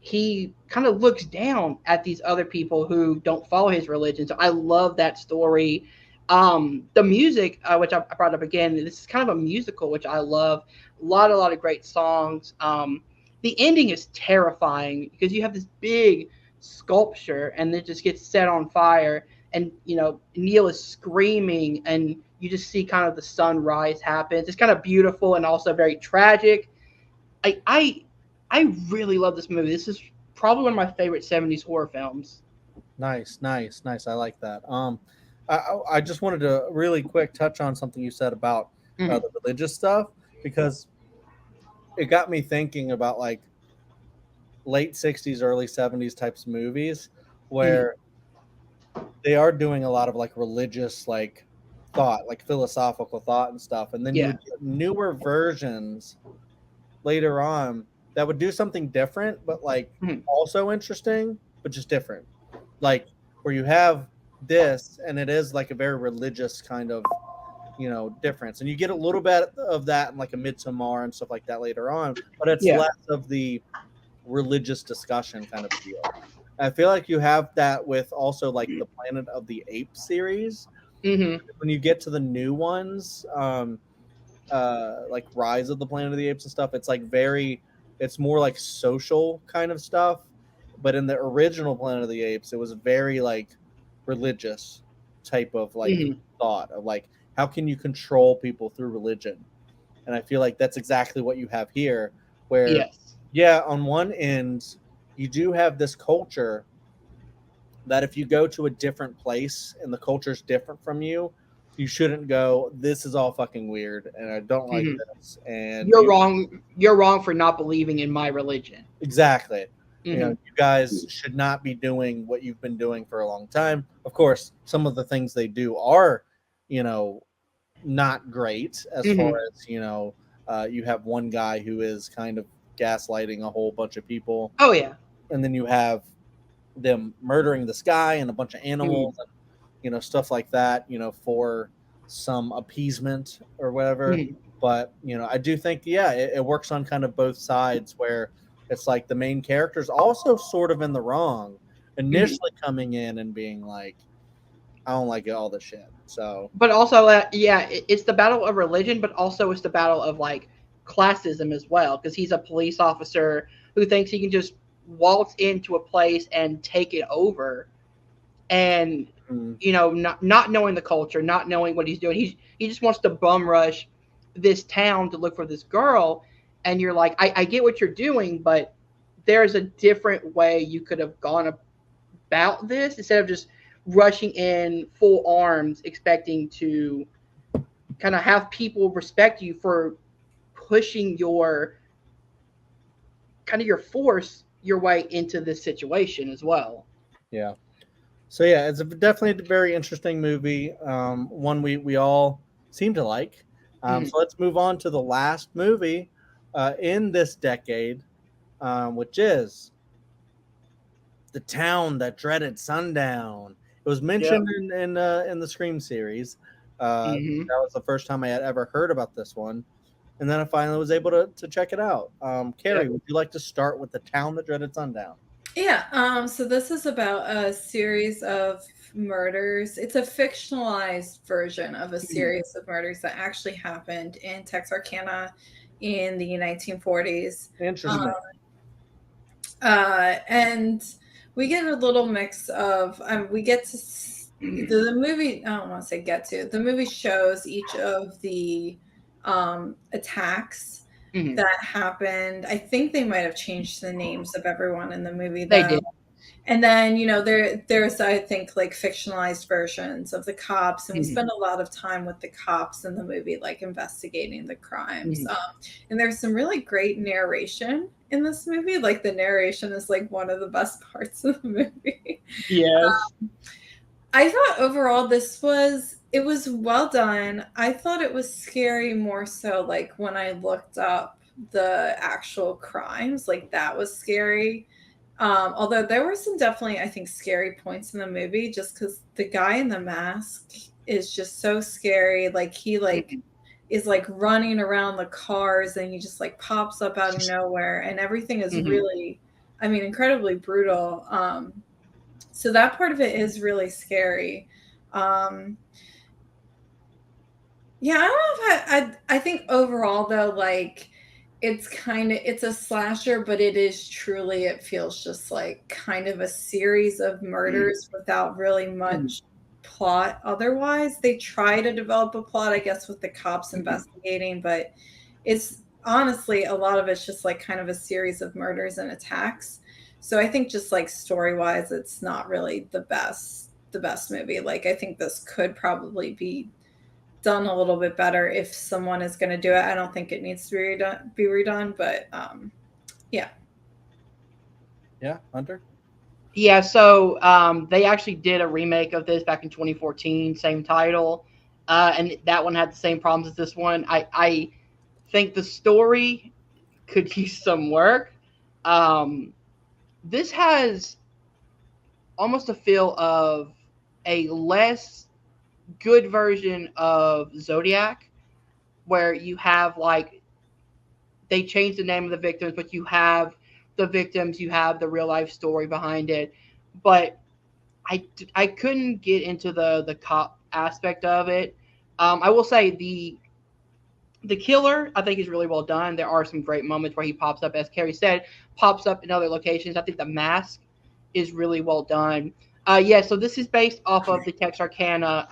he kind of looks down at these other people who don't follow his religion. So I love that story. The music, which I brought up again, this is kind of a musical, which I love. A lot of great songs. The ending is terrifying, because you have this big sculpture and it just gets set on fire, and Neil is screaming, and you just see kind of the sunrise happens. It's kind of beautiful and also very tragic. I I I really love this movie. This is probably one of my favorite '70s horror films. Nice, nice, nice. I like that. I just wanted to really quick touch on something you said about Mhm. the religious stuff, because it got me thinking about like late '60s, early '70s types of movies Mhm. where they are doing a lot of like religious like thought, like philosophical thought and stuff, and then you Yeah. would get newer versions later on that would do something different, but like Mhm. also interesting, but just different. Like where you have this, and it is like a very religious kind of difference, and you get a little bit of that in like a Midsommar and stuff like that later on, but it's Yeah. less of the religious discussion kind of deal. I feel like you have that with also like the Planet of the Apes series. Hmm. When you get to the new ones, like Rise of the Planet of the Apes and stuff, it's like it's more like social kind of stuff. But in the original Planet of the Apes, it was very like religious type of like Hmm. thought of like how can you control people through religion? And I feel like that's exactly what you have here, where Yes. yeah, on one end, you do have this culture that if you go to a different place and the culture's different from you, you shouldn't go, this is all fucking weird and I don't like Hmm. this. And You're you wrong. You're wrong for not believing in my religion. exactly. You know, Hmm. you guys should not be doing what you've been doing for a long time. Of course, some of the things they do are, you know, not great as far Hmm. as, you have one guy who is kind of gaslighting a whole bunch of people, Oh yeah. and then you have them murdering this guy and a bunch of animals Hmm. and stuff like that, for some appeasement or whatever. Hmm. But I do think, yeah, it works on kind of both sides, where it's like the main character's also sort of in the wrong, Hmm. initially coming in and being like, I don't like all this shit. So But also, yeah, it's the battle of religion, but also it's the battle of like classism as well, because he's a police officer who thinks he can just waltz into a place and take it over, and mm, not knowing the culture, not knowing what he's doing. He just wants to bum rush this town to look for this girl, and you're like, I get what you're doing, but there's a different way you could have gone about this instead of just rushing in full arms, expecting to kind of have people respect you for pushing your kind of your force your way into this situation as well. yeah. So yeah, it's definitely a very interesting movie. One we all seem to like. Mhm. So let's move on to the last movie in this decade, which is The Town That Dreaded Sundown. It was Yep. mentioned in the Scream series. Hmm. That was the first time I had ever heard about this one, and then I finally was able to check it out. Carrie, Yep. would you like to start with The Town That Dreaded Sundown? Yeah, so this is about a series of murders. It's a fictionalized version of a Mhm. series of murders that actually happened in Texarkana in the 1940s. Um, Interesting. and we get a little mix of, we get to, the movie, I don't want to say get to, the movie shows each of the attacks Mhm. that happened. I think they might have changed the names of everyone in the movie They though. did. And then, there's, I think, like fictionalized versions of the cops, and we Mhm. spend a lot of time with the cops in the movie, like investigating the crimes. Mhm. And there's some really great narration in this movie. Like the narration is like one of the best parts of the movie. Yes. I thought overall it was well done. I thought it was scary more so like when I looked up the actual crimes, like that was scary. Although there were some definitely, I think, scary points in the movie just because the guy in the mask is just so scary. Like he like Mhm. is like running around the cars and he just like pops up out of nowhere and everything is Mhm. really, I mean, incredibly brutal. So that part of it is really scary. Um, yeah, I don't know if I think overall though, like it's a slasher, but it feels just like kind of a series of Mhm. murders without really Mhm. much plot otherwise. They try to develop a plot, I guess, with the cops Mhm. investigating, but it's honestly a lot of it's just like kind of a series of murders and attacks. So I think just like story wise, it's not really the best movie. Like I think this could probably be done a little bit better if someone is going to do it. I don't think it needs to be redone, but yeah. Yeah, Hunter. Yeah, so they actually did a remake of this back in 2014, same title, and that one had the same problems as this one. I think the story could use some work. Um, this has almost a feel of a less good version of Zodiac, where you have like they changed the name of the victims, but you have the victims, you have the real life story behind it, but I couldn't get into the cop aspect of it. I will say the killer, I think, is really well done. There are some great moments where he pops up, as Carrie said, pops up in other locations. I think the mask is really well done. Yeah, so this is based off of the Texarkana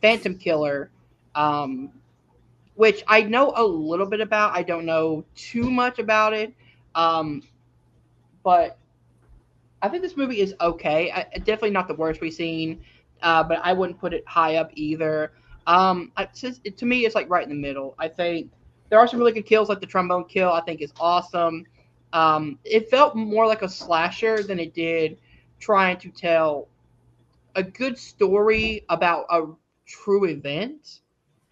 Phantom Killer, um, which I know a little bit about. I don't know too much about it, um, but I think this movie is okay. Definitely not the worst we've seen, but I wouldn't put it high up either. To me, it's like right in the middle. I think there are some really good kills, like the trombone kill. I think is awesome. It felt more like a slasher than it did trying to tell a good story about a true event.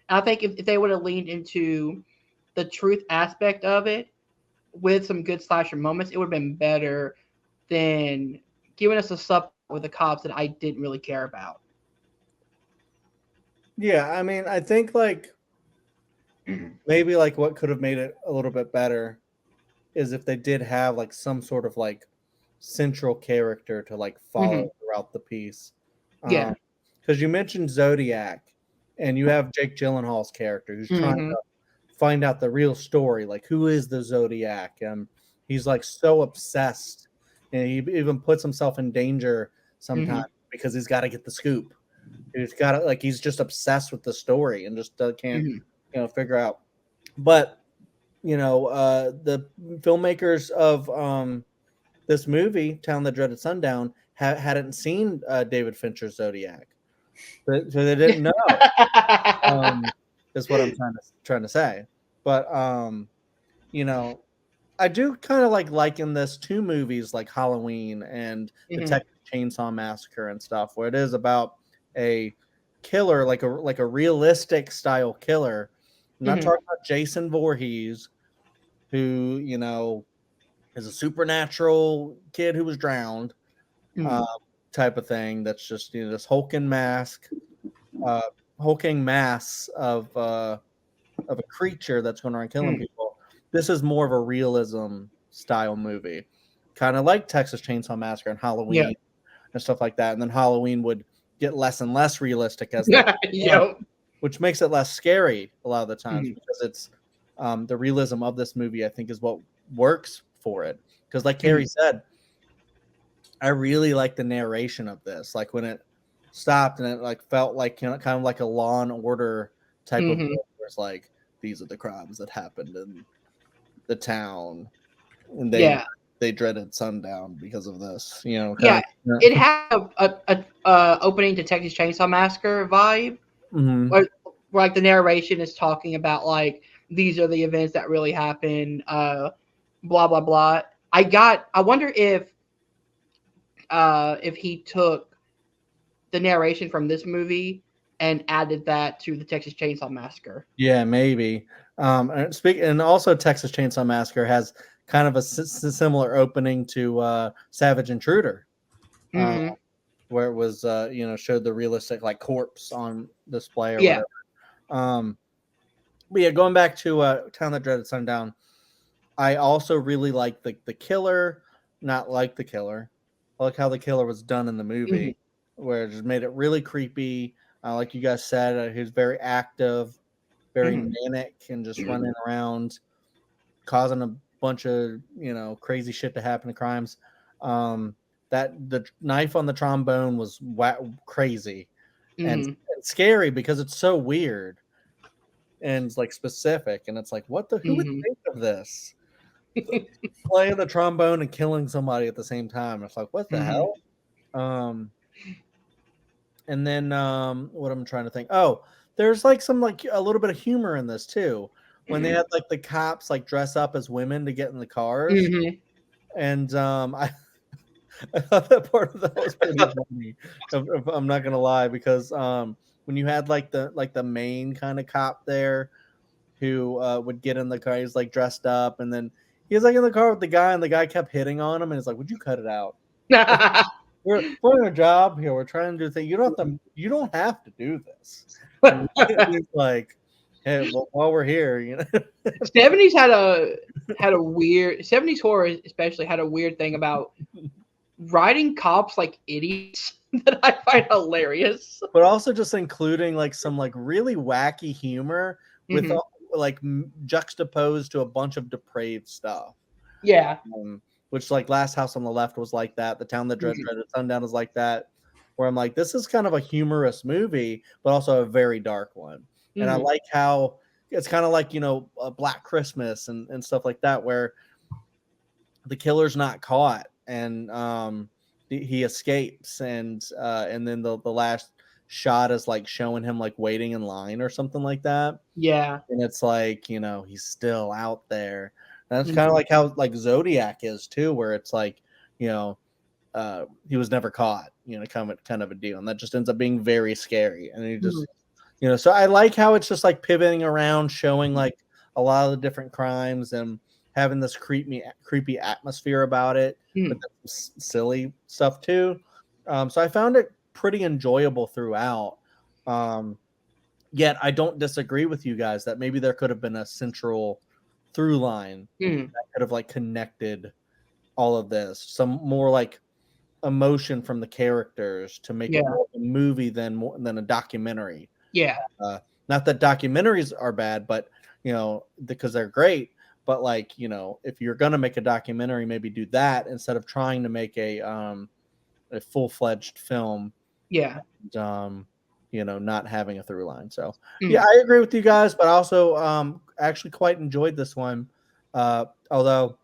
And I think if they would have leaned into the truth aspect of it with some good slasher moments, it would have been better than giving us a sub with the cops that I didn't really care about. Yeah, I mean, I think like maybe like what could have made it a little bit better is if they did have like some sort of like central character to like follow throughout the piece. Yeah. Because you mentioned Zodiac, and you have Jake Gyllenhaal's character who's trying to find out the real story, like who is the Zodiac, and he's like so obsessed, and he even puts himself in danger sometimes because he's got to get the scoop. He's got to like he's just obsessed with the story and just can't figure out. But the filmmakers of this movie, Town That Dreaded Sundown, hadn't seen David Fincher's Zodiac, so they didn't know. Is what I'm trying to say. But I do kind of like liken this to movies like Halloween and the Texas Chainsaw Massacre and stuff, where it is about a killer, like a realistic style killer. I'm not talking about Jason Voorhees, who is a supernatural kid who was drowned, type of thing. That's just this hulking mass of a creature that's going around killing people. This is more of a realism style movie, kind of like Texas Chainsaw Massacre and Halloween and stuff like that. And then Halloween would get less and less realistic as which makes it less scary a lot of the times because it's the realism of this movie, I think, is what works for it. Because like Carrie said, I really like the narration of this. Like when it stopped and it like felt like kind of like a Law and Order type of book, where it's like, these are the crimes that happened in the town, and they dreaded sundown because of this. It had a opening to Texas Chainsaw Massacre vibe, where like the narration is talking about like these are the events that really happened, blah blah blah. I wonder if he took the narration from this movie and added that to the Texas Chainsaw Massacre. Yeah, maybe. And also Texas Chainsaw Massacre has kind of a similar opening to Savage Intruder, where it was showed the realistic like corpse on display or whatever. But yeah, going back to Town That Dreaded Sundown, I also really like the killer. Not like the killer. I like how the killer was done in the movie, where it just made it really creepy. Like you guys said, he was very active, very manic, and just running around, causing a bunch of crazy shit to happen to crimes. That the knife on the trombone was crazy and scary because it's so weird and like specific, and it's like, who would think of this? Playing the trombone and killing somebody at the same time. It's like, what the hell? And then what I'm trying to think. Oh, there's like some like a little bit of humor in this too. When they had like the cops like dress up as women to get in the cars. And I thought that part of that was pretty funny. If I'm not gonna lie, because when you had like the main kind of cop there who would get in the car, he's like dressed up, and then he was like in the car with the guy, and the guy kept hitting on him, and it's like, would you cut it out? We're doing a job here. We're trying to do things. You don't have to do this. It's like, hey, well, while we're here, 70's had had a weird 70s horror, especially had a weird thing about writing cops like idiots that I find hilarious. But also just including like some like really wacky humor with like juxtaposed to a bunch of depraved stuff. Yeah. Which like Last House on the Left was like that. The Town That Dreaded Sundown is like that. Where I'm like, this is kind of a humorous movie, but also a very dark one. And I like how it's kind of like, you know, a Black Christmas and stuff like that, where the killer's not caught and he escapes, and then the last shot is like showing him like waiting in line or something like that. Yeah. And it's like, you know, he's still out there. And that's kind of like how like Zodiac is too, where it's like, you know, he was never caught, you know, kind of a deal. And that just ends up being very scary. And he just, you know, so I like how it's just like pivoting around, showing like a lot of the different crimes and having this creepy atmosphere about it, but silly stuff too. So I found it pretty enjoyable throughout. Yet I don't disagree with you guys that maybe there could have been a central through line that could have like connected all of this. Some more like emotion from the characters to make it more of a movie than a documentary. Yeah. Not that documentaries are bad, but you know, because they're great. But like, you know, if you're gonna make a documentary, maybe do that instead of trying to make a full-fledged film. Yeah. And, you know, not having a through line. So yeah, I agree with you guys, but also actually quite enjoyed this one. Although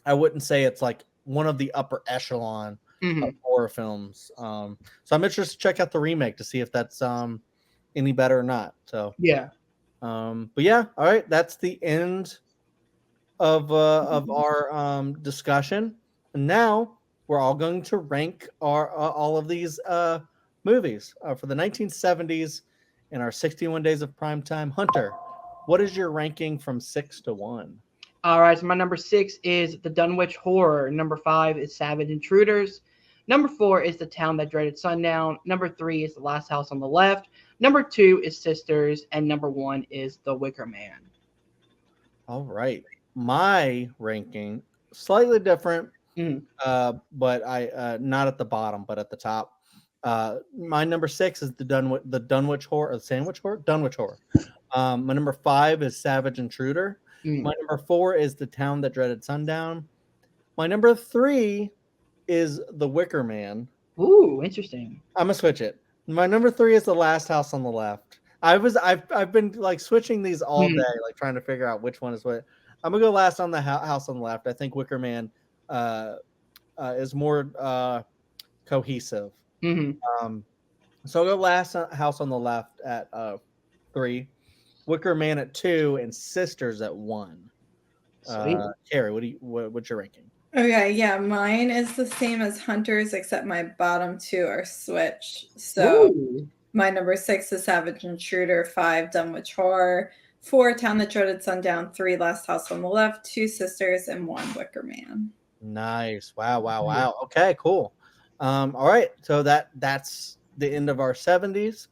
I wouldn't say it's like one of the upper echelon of horror films. So I'm interested to check out the remake to see if that's any better or not. So yeah. But yeah, all right, that's the end of our discussion. And now we're all going to rank our all of these movies for the 1970s in our 61 Days of Primetime. Hunter, what is your ranking from 6 to 1? All right, so my number 6 is the Dunwich Horror. Number 5 is Savage Intruders. Number 4 is the Town That Dreaded Sundown. Number 3 is the Last House on the Left. Number 2 is Sisters, and number 1 is the Wicker Man. All right, my ranking slightly different, but I not at the bottom, but at the top. My number 6 is the Dunwich Horror, or Sandwich Horror, Dunwich Horror. My number 5 is Savage Intruder. My number 4 is The Town That Dreaded Sundown. My number 3 is The Wicker Man. Ooh, interesting. I'm gonna switch it. My number 3 is The Last House on the Left. I've been like switching these all day, like trying to figure out which one is what. I'm gonna go last on the House on the Left. I think Wicker Man is more cohesive. So I'll go Last House on the Left at 3, Wicker Man at 2, and Sisters at 1. Carrie, what's your ranking? Okay, yeah, mine is the same as Hunter's, except my bottom 2 are switched. So my number 6 is Savage Intruder, 5 Dunwich Horror, 4 Town That Dreaded Sundown, 3 Last House on the Left, 2 Sisters, and 1 Wicker Man. Nice. Wow. Okay, cool. All right, so that's the end of our 70s.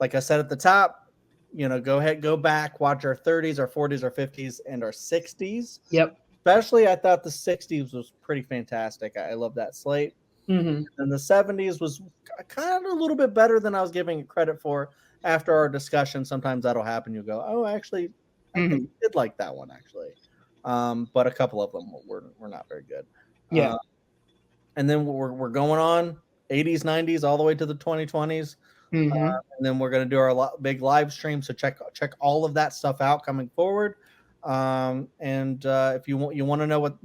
Like I said at the top, you know, go back, watch our 30s, our 40s, our 50s, and our 60s. Yep. Especially, I thought the 60s was pretty fantastic. I love that slate. And the 70s was kind of a little bit better than I was giving it credit for. After our discussion, sometimes that'll happen. You go, oh, actually, I did like that one, actually. But a couple of them were not very good. Yeah. And then we're going on 80s, 90s, all the way to the 2020s. And then we're going to do our big live stream. So check all of that stuff out coming forward. And if you want to know what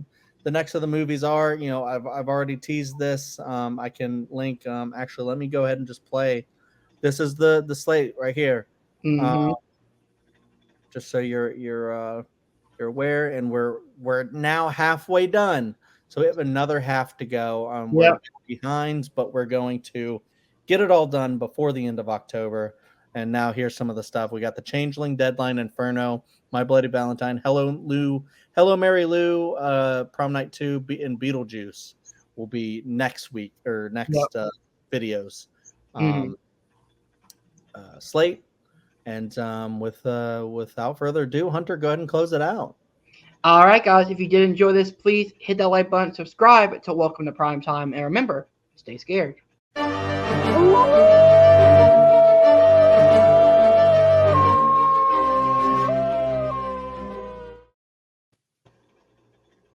the next of the movies are, you know, I've already teased this. I can link. Actually, let me go ahead and just play. This is the slate right here. Just so you're aware, and we're now halfway done. So we have another half to go. We're behind, but we're going to get it all done before the end of October. And now here's some of the stuff. We got The Changeling, Deadline, Inferno, My Bloody Valentine, Hello Mary Lou, Prom Night 2, and Beetlejuice will be next week or next videos. Slate. And without further ado, Hunter, go ahead and close it out. All right, guys. If you did enjoy this, please hit that like button, subscribe to Welcome to Primetime, and remember, stay scared.